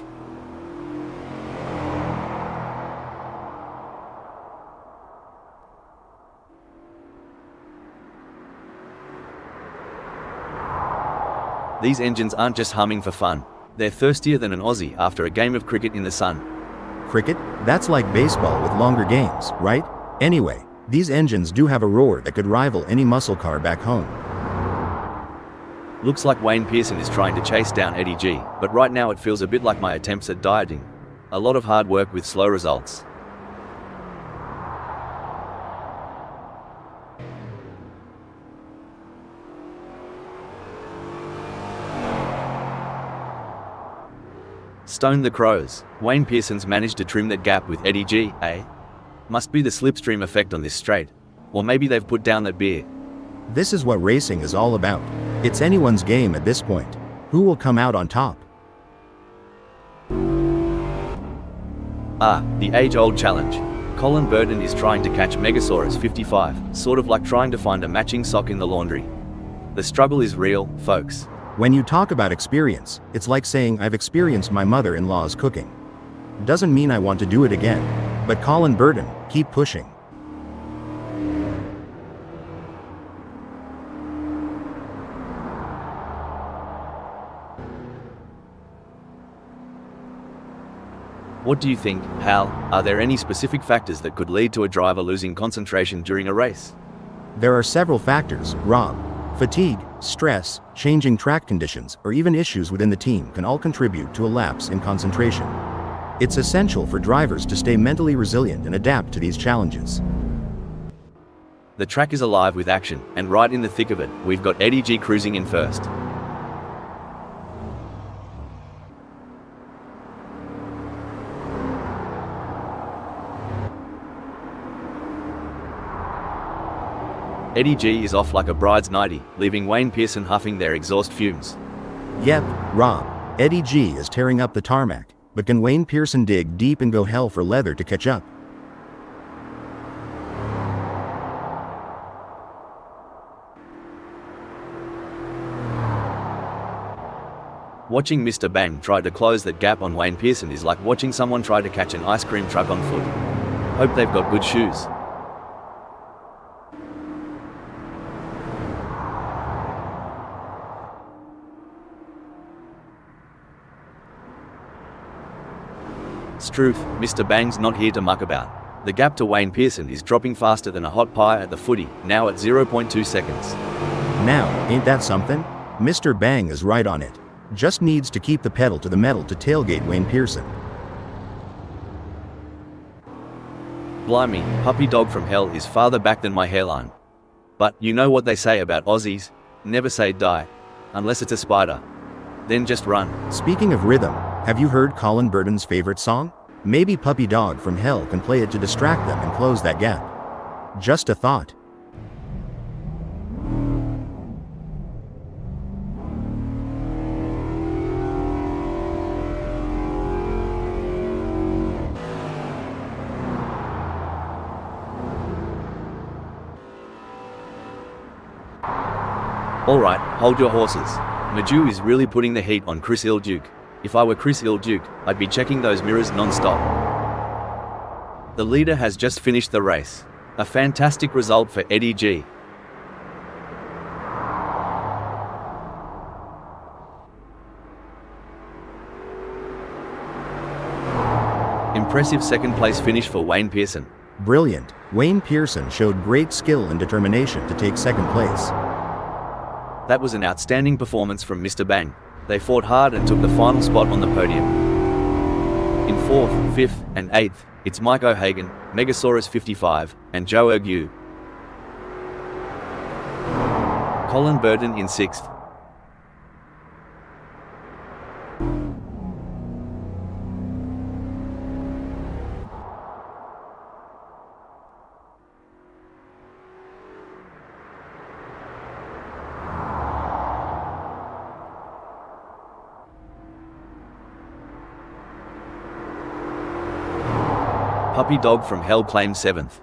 These engines aren't just humming for fun. They're thirstier than an Aussie after a game of cricket in the sun. Cricket? That's like baseball with longer games, right? Anyway, these engines do have a roar that could rival any muscle car back home. Looks like Wayne Pearson is trying to chase down Eddie G, but right now it feels a bit like my attempts at dieting. A lot of hard work with slow results. Stone the Crows. Wayne Pearson's managed to trim that gap with Eddie G, eh? Must be the slipstream effect on this straight. Or maybe they've put down that beer. This is what racing is all about. It's anyone's game at this point. Who will come out on top? The age-old challenge. Colin Burton is trying to catch Megasaurus 55, sort of like trying to find a matching sock in the laundry. The struggle is real, folks. When you talk about experience, it's like saying I've experienced my mother-in-law's cooking. Doesn't mean I want to do it again. But Colin Burton, keep pushing. What do you think, Hal? Are there any specific factors that could lead to a driver losing concentration during a race? There are several factors, Rob. Fatigue, stress, changing track conditions, or even issues within the team can all contribute to a lapse in concentration. It's essential for drivers to stay mentally resilient and adapt to these challenges. The track is alive with action, and right in the thick of it, we've got Eddie G cruising in first. Eddie G is off like a bride's nightie, leaving Wayne Pearson huffing their exhaust fumes. Yep, Rob. Eddie G is tearing up the tarmac, but can Wayne Pearson dig deep and go hell for leather to catch up? Watching Mr. Bang try to close that gap on Wayne Pearson is like watching someone try to catch an ice cream truck on foot. Hope they've got good shoes. Struth, Mr. Bang's not here to muck about. The gap to Wayne Pearson is dropping faster than a hot pie at the footy, now at 0.2 seconds. Now, ain't that something? Mr. Bang is right on it. Just needs to keep the pedal to the metal to tailgate Wayne Pearson. Blimey, puppy dog from hell is farther back than my hairline. But you know what they say about Aussies? Never say die. Unless it's a spider. Then just run. Speaking of rhythm, have you heard Colin Burton's favorite song? Maybe Puppy Dog from Hell can play it to distract them and close that gap. Just a thought. Alright, hold your horses. Maju is really putting the heat on Chris Ilduke. If I were Chris Ilduke, I'd be checking those mirrors non-stop. The leader has just finished the race. A fantastic result for Eddie G. Impressive second place finish for Wayne Pearson. Brilliant. Wayne Pearson showed great skill and determination to take second place. That was an outstanding performance from Mr. Bang. They fought hard and took the final spot on the podium. In 4th, 5th, and 8th, it's Mike O'Hagan, Megasaurus 55, and Joe Ergue. Colin Burton in 6th. Puppy Dog from Hell claims 7th.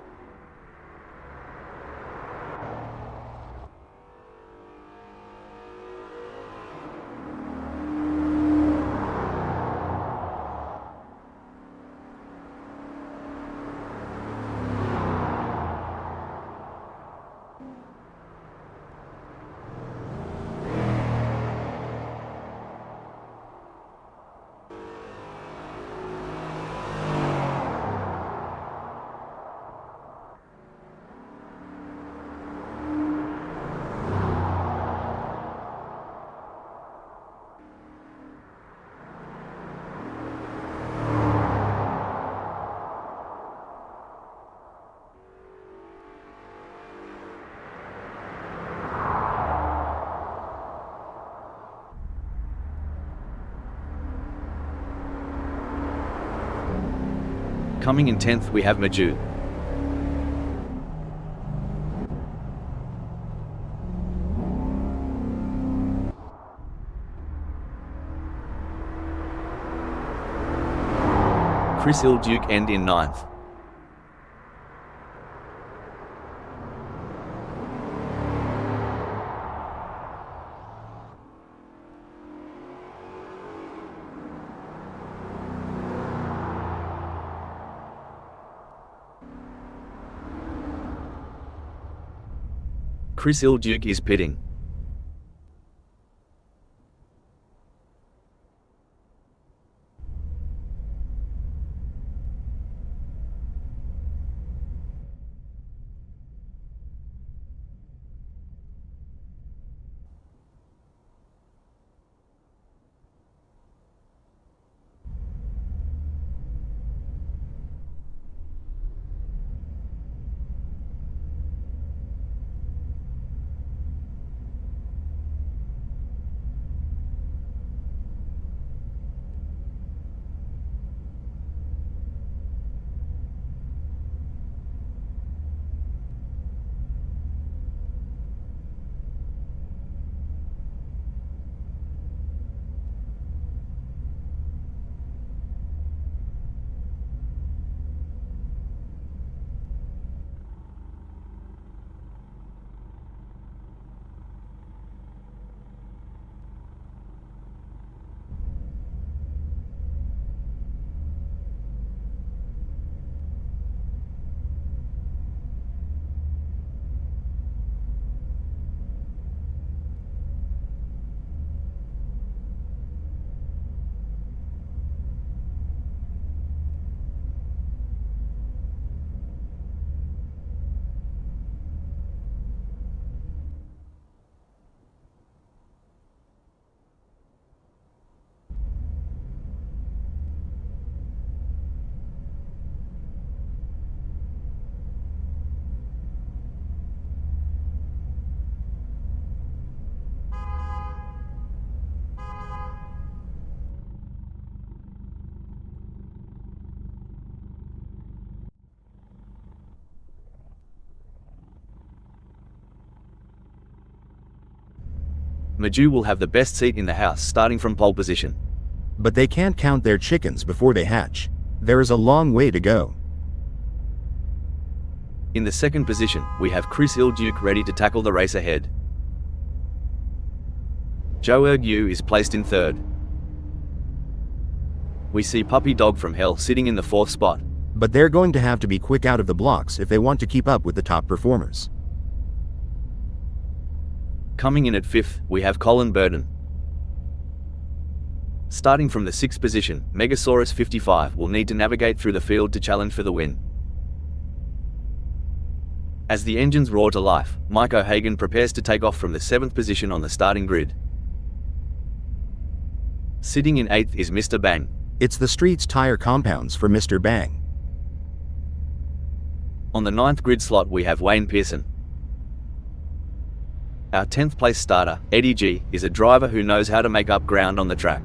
Coming in 10th we have Maju. Chris Duke end in 9th. Chris Duke is pitting. Maju will have the best seat in the house starting from pole position. But they can't count their chickens before they hatch. There is a long way to go. In the second position, we have Chris Duke ready to tackle the race ahead. Joe Yu is placed in 3rd. We see Puppy Dog from Hell sitting in the 4th spot. But they're going to have to be quick out of the blocks if they want to keep up with the top performers. Coming in at 5th, we have Colin Burden. Starting from the 6th position, Megasaurus 55 will need to navigate through the field to challenge for the win. As the engines roar to life, Mike O'Hagan prepares to take off from the 7th position on the starting grid. Sitting in 8th is Mr. Bang. It's the street's tire compounds for Mr. Bang. On the 9th grid slot we have Wayne Pearson. Our 10th place starter, Eddie G, is a driver who knows how to make up ground on the track.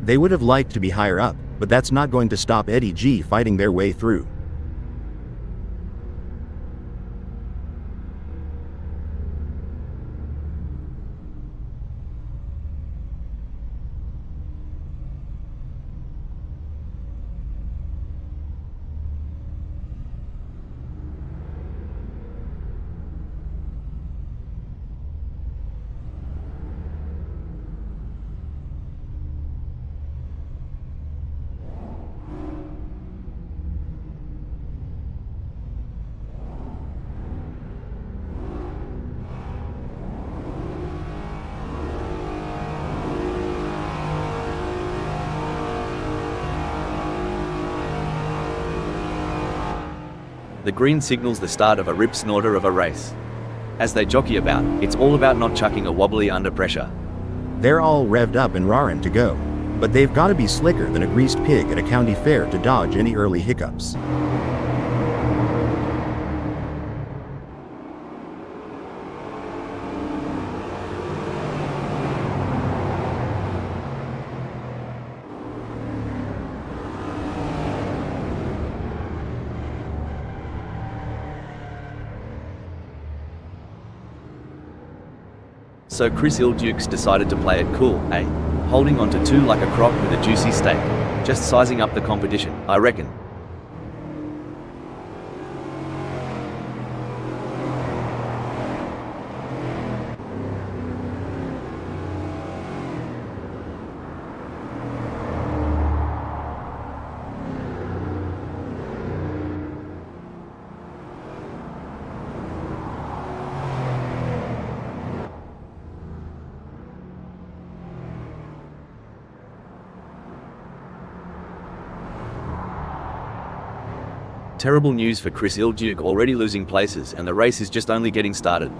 They would have liked to be higher up, but that's not going to stop Eddie G fighting their way through. The green signals the start of a rip snorter of a race. As they jockey about, it's all about not chucking a wobbly under pressure. They're all revved up and raring to go, but they've got to be slicker than a greased pig at a county fair to dodge any early hiccups. So Chris Dukes decided to play it cool, eh? Holding onto two like a croc with a juicy steak. Just sizing up the competition, I reckon. Terrible news for Chris Duke, already losing places, and the race is just only getting started.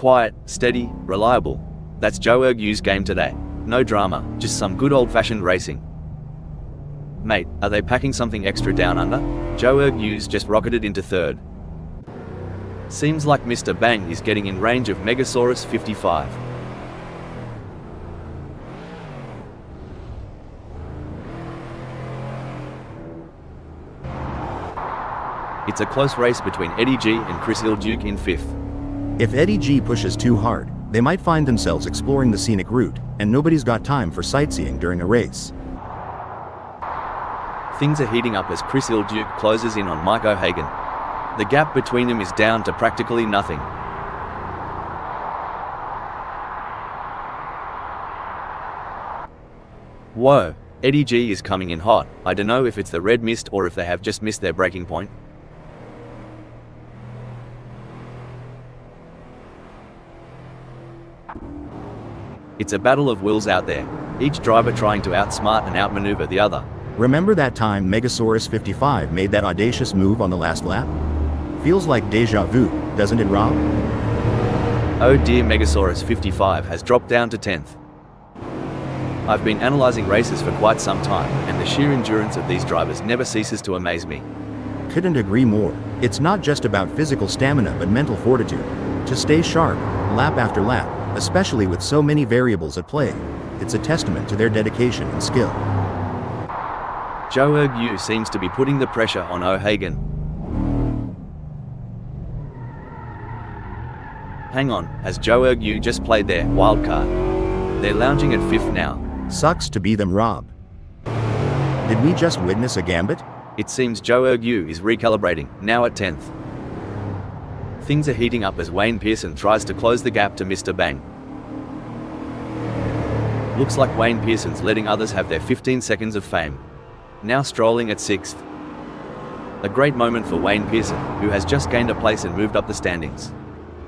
Quiet, steady, reliable. That's Joe Urgu's game today. No drama, just some good old-fashioned racing. Mate, are they packing something extra down under? Joe Urgu's just rocketed into third. Seems like Mr. Bang is getting in range of Megasaurus 55. It's a close race between Eddie G and Chris Duke in fifth. If Eddie G pushes too hard, they might find themselves exploring the scenic route, and nobody's got time for sightseeing during a race. Things are heating up as Chris Duke closes in on Mike O'Hagan. The gap between them is down to practically nothing. Whoa, Eddie G is coming in hot. I don't know if it's the red mist or if they have just missed their braking point. It's a battle of wills out there, each driver trying to outsmart and outmaneuver the other. Remember that time Megasaurus 55 made that audacious move on the last lap? Feels like deja vu, doesn't it, Rob? Oh dear, Megasaurus 55 has dropped down to 10th. I've been analysing races for quite some time, and the sheer endurance of these drivers never ceases to amaze me. Couldn't agree more. It's not just about physical stamina but mental fortitude. To stay sharp, lap after lap, especially with so many variables at play, it's a testament to their dedication and skill. Joe Urgu seems to be putting the pressure on O'Hagan. Hang on, has Joe Urgu just played their wild card? They're lounging at 5th now. Sucks to be them, Rob. Did we just witness a gambit? It seems Joe Urgu is recalibrating, now at 10th. Things are heating up as Wayne Pearson tries to close the gap to Mr. Bang. Looks like Wayne Pearson's letting others have their 15 seconds of fame. Now strolling at 6th. A great moment for Wayne Pearson, who has just gained a place and moved up the standings.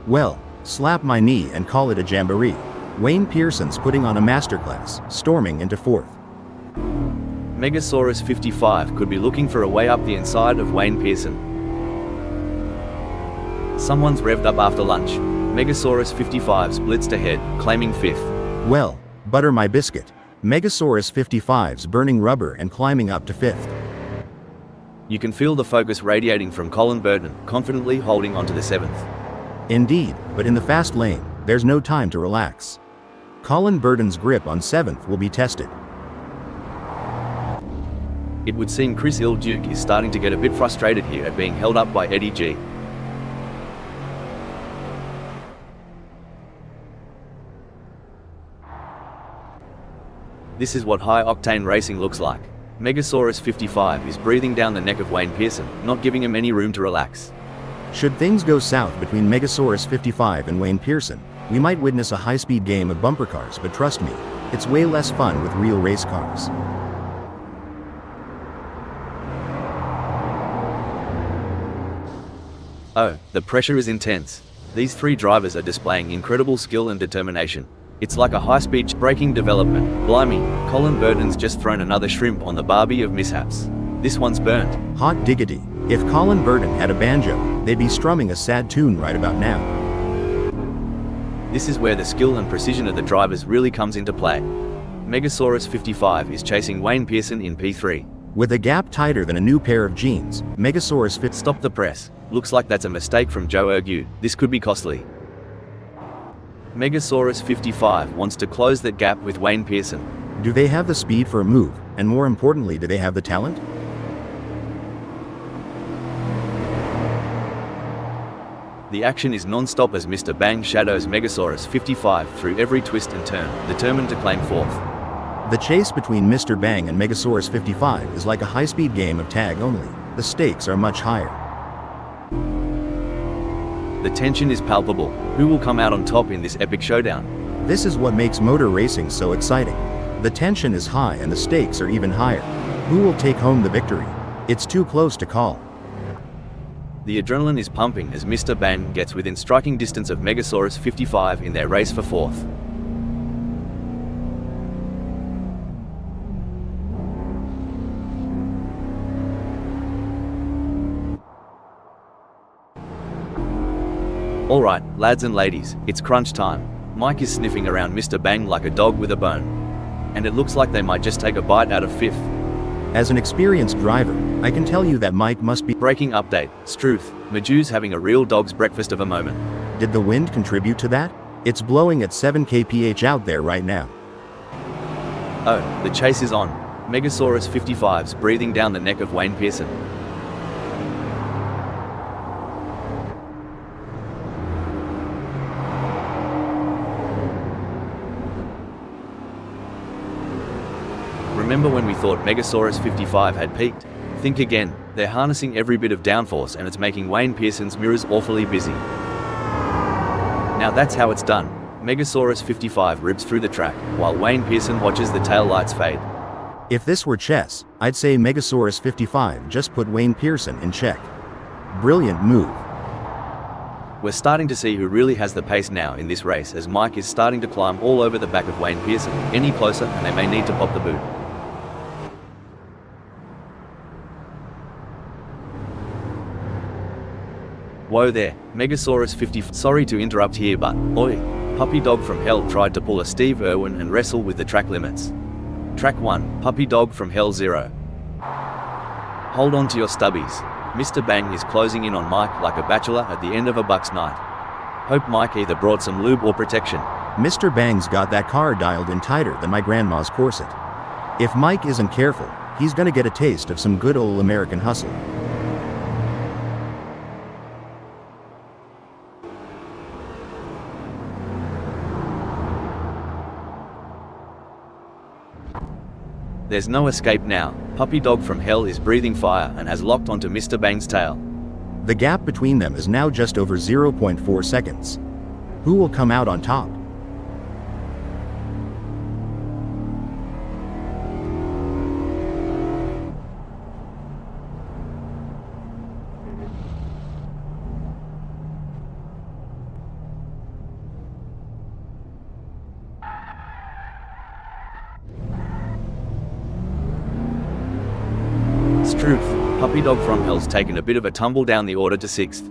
Well, slap my knee and call it a jamboree. Wayne Pearson's putting on a masterclass, storming into 4th. Megasaurus 55 could be looking for a way up the inside of Wayne Pearson. Someone's revved up after lunch. Megasaurus 55's blitzed ahead, claiming 5th. Well, butter my biscuit. Megasaurus 55's burning rubber and climbing up to 5th. You can feel the focus radiating from Colin Burton, confidently holding onto the 7th. Indeed, but in the fast lane, there's no time to relax. Colin Burton's grip on 7th will be tested. It would seem Chris Duke is starting to get a bit frustrated here at being held up by Eddie G. This is what high-octane racing looks like. Megasaurus 55 is breathing down the neck of Wayne Pearson, not giving him any room to relax. Should things go south between Megasaurus 55 and Wayne Pearson, we might witness a high-speed game of bumper cars, but trust me, it's way less fun with real race cars. Oh, the pressure is intense. These three drivers are displaying incredible skill and determination. It's like a high-speed braking development. Blimey, Colin Burton's just thrown another shrimp on the Barbie of mishaps. This one's burnt. Hot diggity. If Colin Burton had a banjo, they'd be strumming a sad tune right about now. This is where the skill and precision of the drivers really comes into play. Megasaurus 55 is chasing Wayne Pearson in P3. With a gap tighter than a new pair of jeans, Megasaurus fit. Stop the press. Looks like that's a mistake from Joe Ergue. This could be costly. Megasaurus 55 wants to close that gap with Wayne Pearson. Do they have the speed for a move? And more importantly, do they have the talent? The action is non-stop as Mr. Bang shadows Megasaurus 55 through every twist and turn, determined to claim fourth. The chase between Mr. Bang and Megasaurus 55 is like a high-speed game of tag only. The stakes are much higher. The tension is palpable. Who will come out on top in this epic showdown? This is what makes motor racing so exciting. The tension is high and the stakes are even higher. Who will take home the victory? It's too close to call. The adrenaline is pumping as Mr. Bang gets within striking distance of Megasaurus 55 in their race for fourth. Alright, lads and ladies, it's crunch time. Mike is sniffing around Mr. Bang like a dog with a bone. And it looks like they might just take a bite out of fifth. As an experienced driver, I can tell you that Mike must be. Breaking update, Struth, Maju's having a real dog's breakfast of a moment. Did the wind contribute to that? It's blowing at 7 kph out there right now. Oh, the chase is on. Megasaurus 55's breathing down the neck of Wayne Pearson. Remember when we thought Megasaurus 55 had peaked? Think again. They're harnessing every bit of downforce and it's making Wayne Pearson's mirrors awfully busy. Now that's how it's done. Megasaurus 55 ribs through the track, while Wayne Pearson watches the tail lights fade. If this were chess, I'd say Megasaurus 55 just put Wayne Pearson in check. Brilliant move. We're starting to see who really has the pace now in this race as Mike is starting to climb all over the back of Wayne Pearson. Any closer and they may need to pop the boot. Whoa there, Megasaurus 50. Sorry to interrupt here, but oi, Puppy Dog from Hell tried to pull a Steve Irwin and wrestle with the track limits. Track 1, Puppy Dog from Hell 0. Hold on to your stubbies. Mr. Bang is closing in on Mike like a bachelor at the end of a Bucks night. Hope Mike either brought some lube or protection. Mr. Bang's got that car dialed in tighter than my grandma's corset. If Mike isn't careful, he's gonna get a taste of some good old American hustle. There's no escape now. Puppy Dog from Hell is breathing fire and has locked onto Mr. Bang's tail. The gap between them is now just over 0.4 seconds. Who will come out on top? Struth, Puppy Dog from Hell's taken a bit of a tumble down the order to 6th.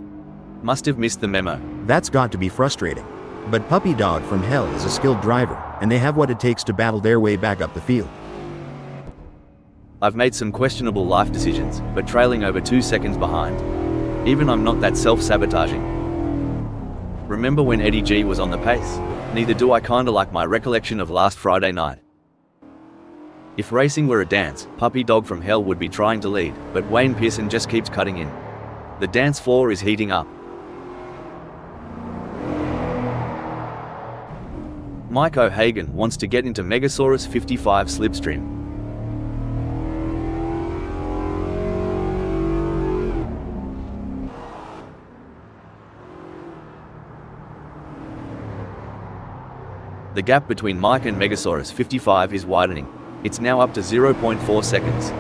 Must have missed the memo. That's got to be frustrating. But Puppy Dog from Hell is a skilled driver, and they have what it takes to battle their way back up the field. I've made some questionable life decisions, but trailing over 2 seconds behind. Even I'm not that self-sabotaging. Remember when Eddie G was on the pace? Neither do I kinda like my recollection of last Friday night. If racing were a dance, Puppy Dog from Hell would be trying to lead, but Wayne Pearson just keeps cutting in. The dance floor is heating up. Mike O'Hagan wants to get into Megasaurus 55 slipstream. The gap between Mike and Megasaurus 55 is widening. It's now up to 0.4 seconds.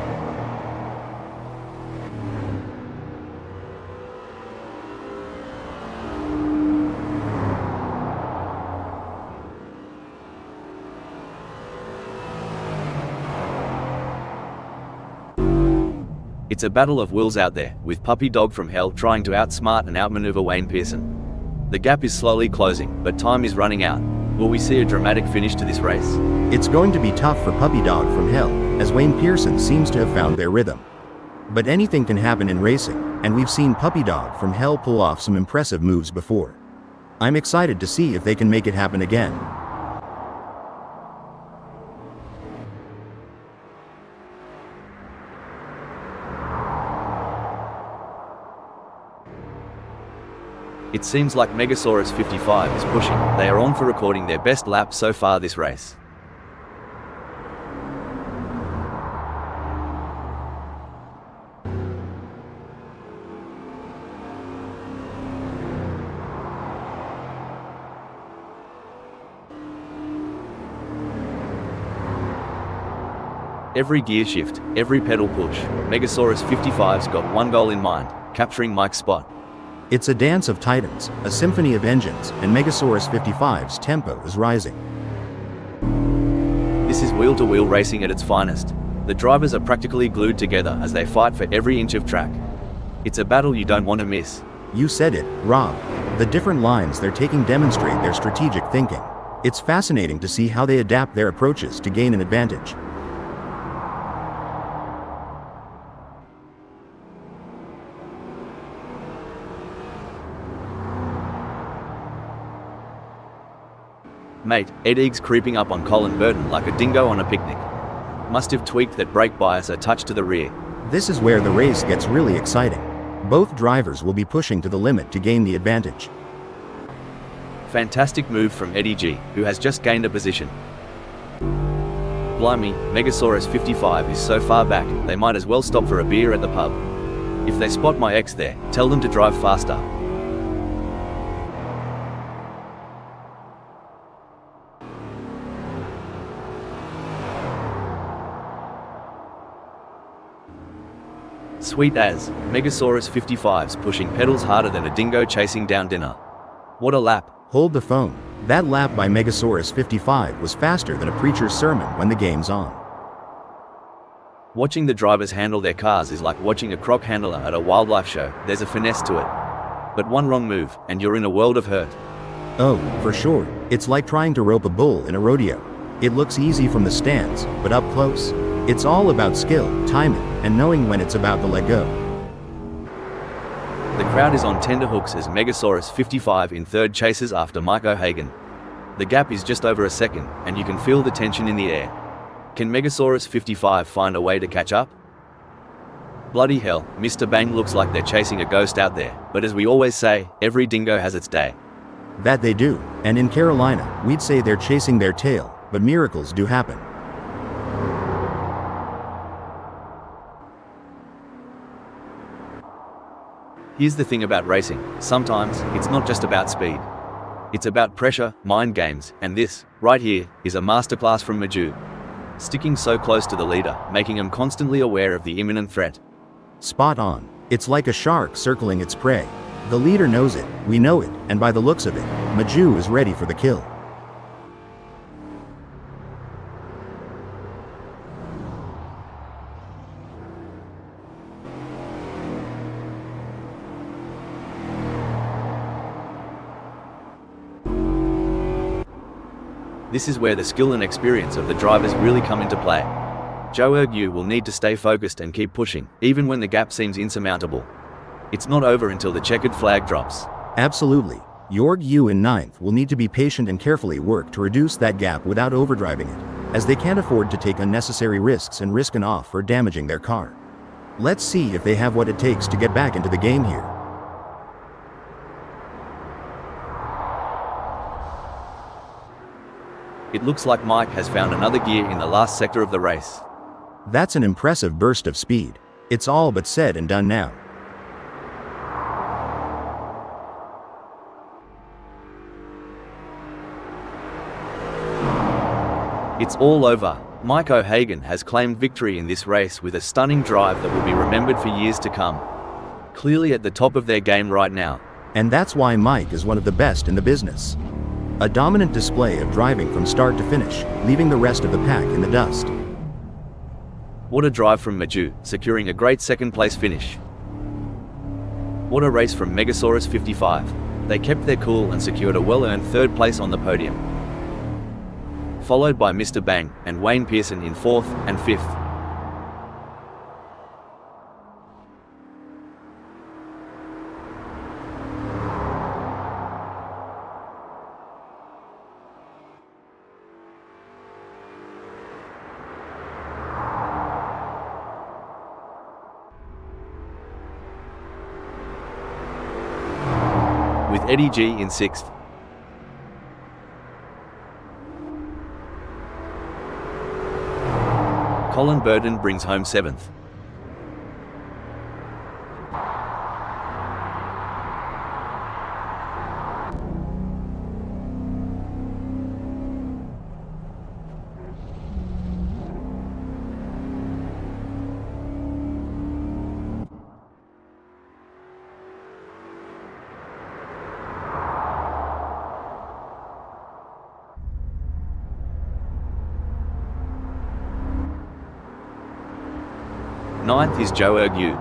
It's a battle of wills out there, with Puppy Dog from Hell trying to outsmart and outmaneuver Wayne Pearson. The gap is slowly closing, but time is running out. Will we see a dramatic finish to this race? It's going to be tough for Puppy Dog from Hell, as Wayne Pearson seems to have found their rhythm. But anything can happen in racing, and we've seen Puppy Dog from Hell pull off some impressive moves before. I'm excited to see if they can make it happen again. It seems like Megasaurus 55 is pushing. They are on for recording their best lap so far this race. Every gear shift, every pedal push, Megasaurus 55's got one goal in mind: capturing Mike's spot. It's a dance of titans, a symphony of engines, and Megasaurus 55's tempo is rising. This is wheel-to-wheel racing at its finest. The drivers are practically glued together as they fight for every inch of track. It's a battle you don't want to miss. You said it, Rob. The different lines they're taking demonstrate their strategic thinking. It's fascinating to see how they adapt their approaches to gain an advantage. Mate, Ed Egg's creeping up on Colin Burton like a dingo on a picnic. Must have tweaked that brake bias a touch to the rear. This is where the race gets really exciting. Both drivers will be pushing to the limit to gain the advantage. Fantastic move from Eddie G, who has just gained a position. Blimey, Megasaurus 55 is so far back, they might as well stop for a beer at the pub. If they spot my ex there, tell them to drive faster. Sweet as, Megasaurus 55's pushing pedals harder than a dingo chasing down dinner. What a lap. Hold the phone. That lap by Megasaurus 55 was faster than a preacher's sermon when the game's on. Watching the drivers handle their cars is like watching a croc handler at a wildlife show. There's a finesse to it. But one wrong move, and you're in a world of hurt. Oh, for sure. It's like trying to rope a bull in a rodeo. It looks easy from the stands, but up close, it's all about skill, timing, and knowing when it's about to let go. The crowd is on tenterhooks as Megasaurus 55 in third chases after Mike O'Hagan. The gap is just over a second, and you can feel the tension in the air. Can Megasaurus 55 find a way to catch up? Bloody hell, Mr. Bang looks like they're chasing a ghost out there, but as we always say, every dingo has its day. That they do, and in Carolina, we'd say they're chasing their tail, but miracles do happen. Here's the thing about racing, sometimes, it's not just about speed. It's about pressure, mind games, and this, right here, is a masterclass from Maju. Sticking so close to the leader, making him constantly aware of the imminent threat. Spot on. It's like a shark circling its prey. The leader knows it, we know it, and by the looks of it, Maju is ready for the kill. This is where the skill and experience of the drivers really come into play. Joe Ergu will need to stay focused and keep pushing, even when the gap seems insurmountable. It's not over until the checkered flag drops. Absolutely. Jorg Yu in ninth will need to be patient and carefully work to reduce that gap without overdriving it, as they can't afford to take unnecessary risks and risk an off or damaging their car. Let's see if they have what it takes to get back into the game here. It looks like Mike has found another gear in the last sector of the race. That's an impressive burst of speed. It's all but said and done now. It's all over. Mike O'Hagan has claimed victory in this race with a stunning drive that will be remembered for years to come. Clearly at the top of their game right now. And that's why Mike is one of the best in the business. A dominant display of driving from start to finish, leaving the rest of the pack in the dust. What a drive from Maju, securing a great second-place finish. What a race from Megasaurus 55. They kept their cool and secured a well-earned third place on the podium. Followed by Mr. Bang and Wayne Pearson in fourth and fifth. With Eddie G in sixth. Colin Burden brings home seventh. Ninth is Joe Ergu.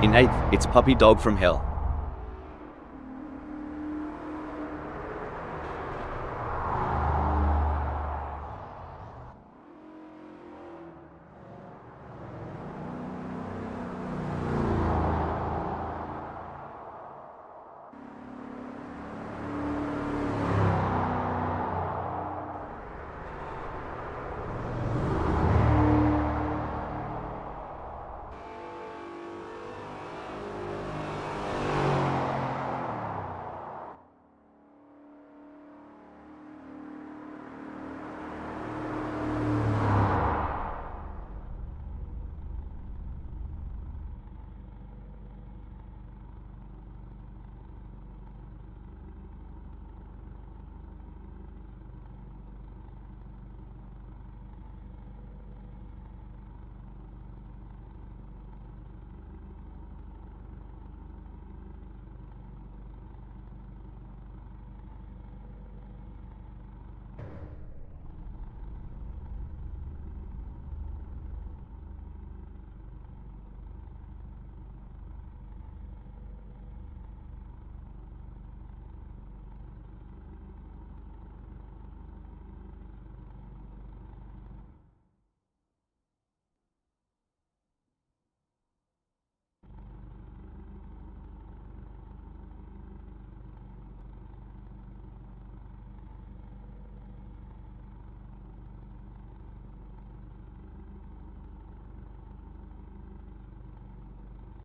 In eighth, it's Puppy Dog from Hell.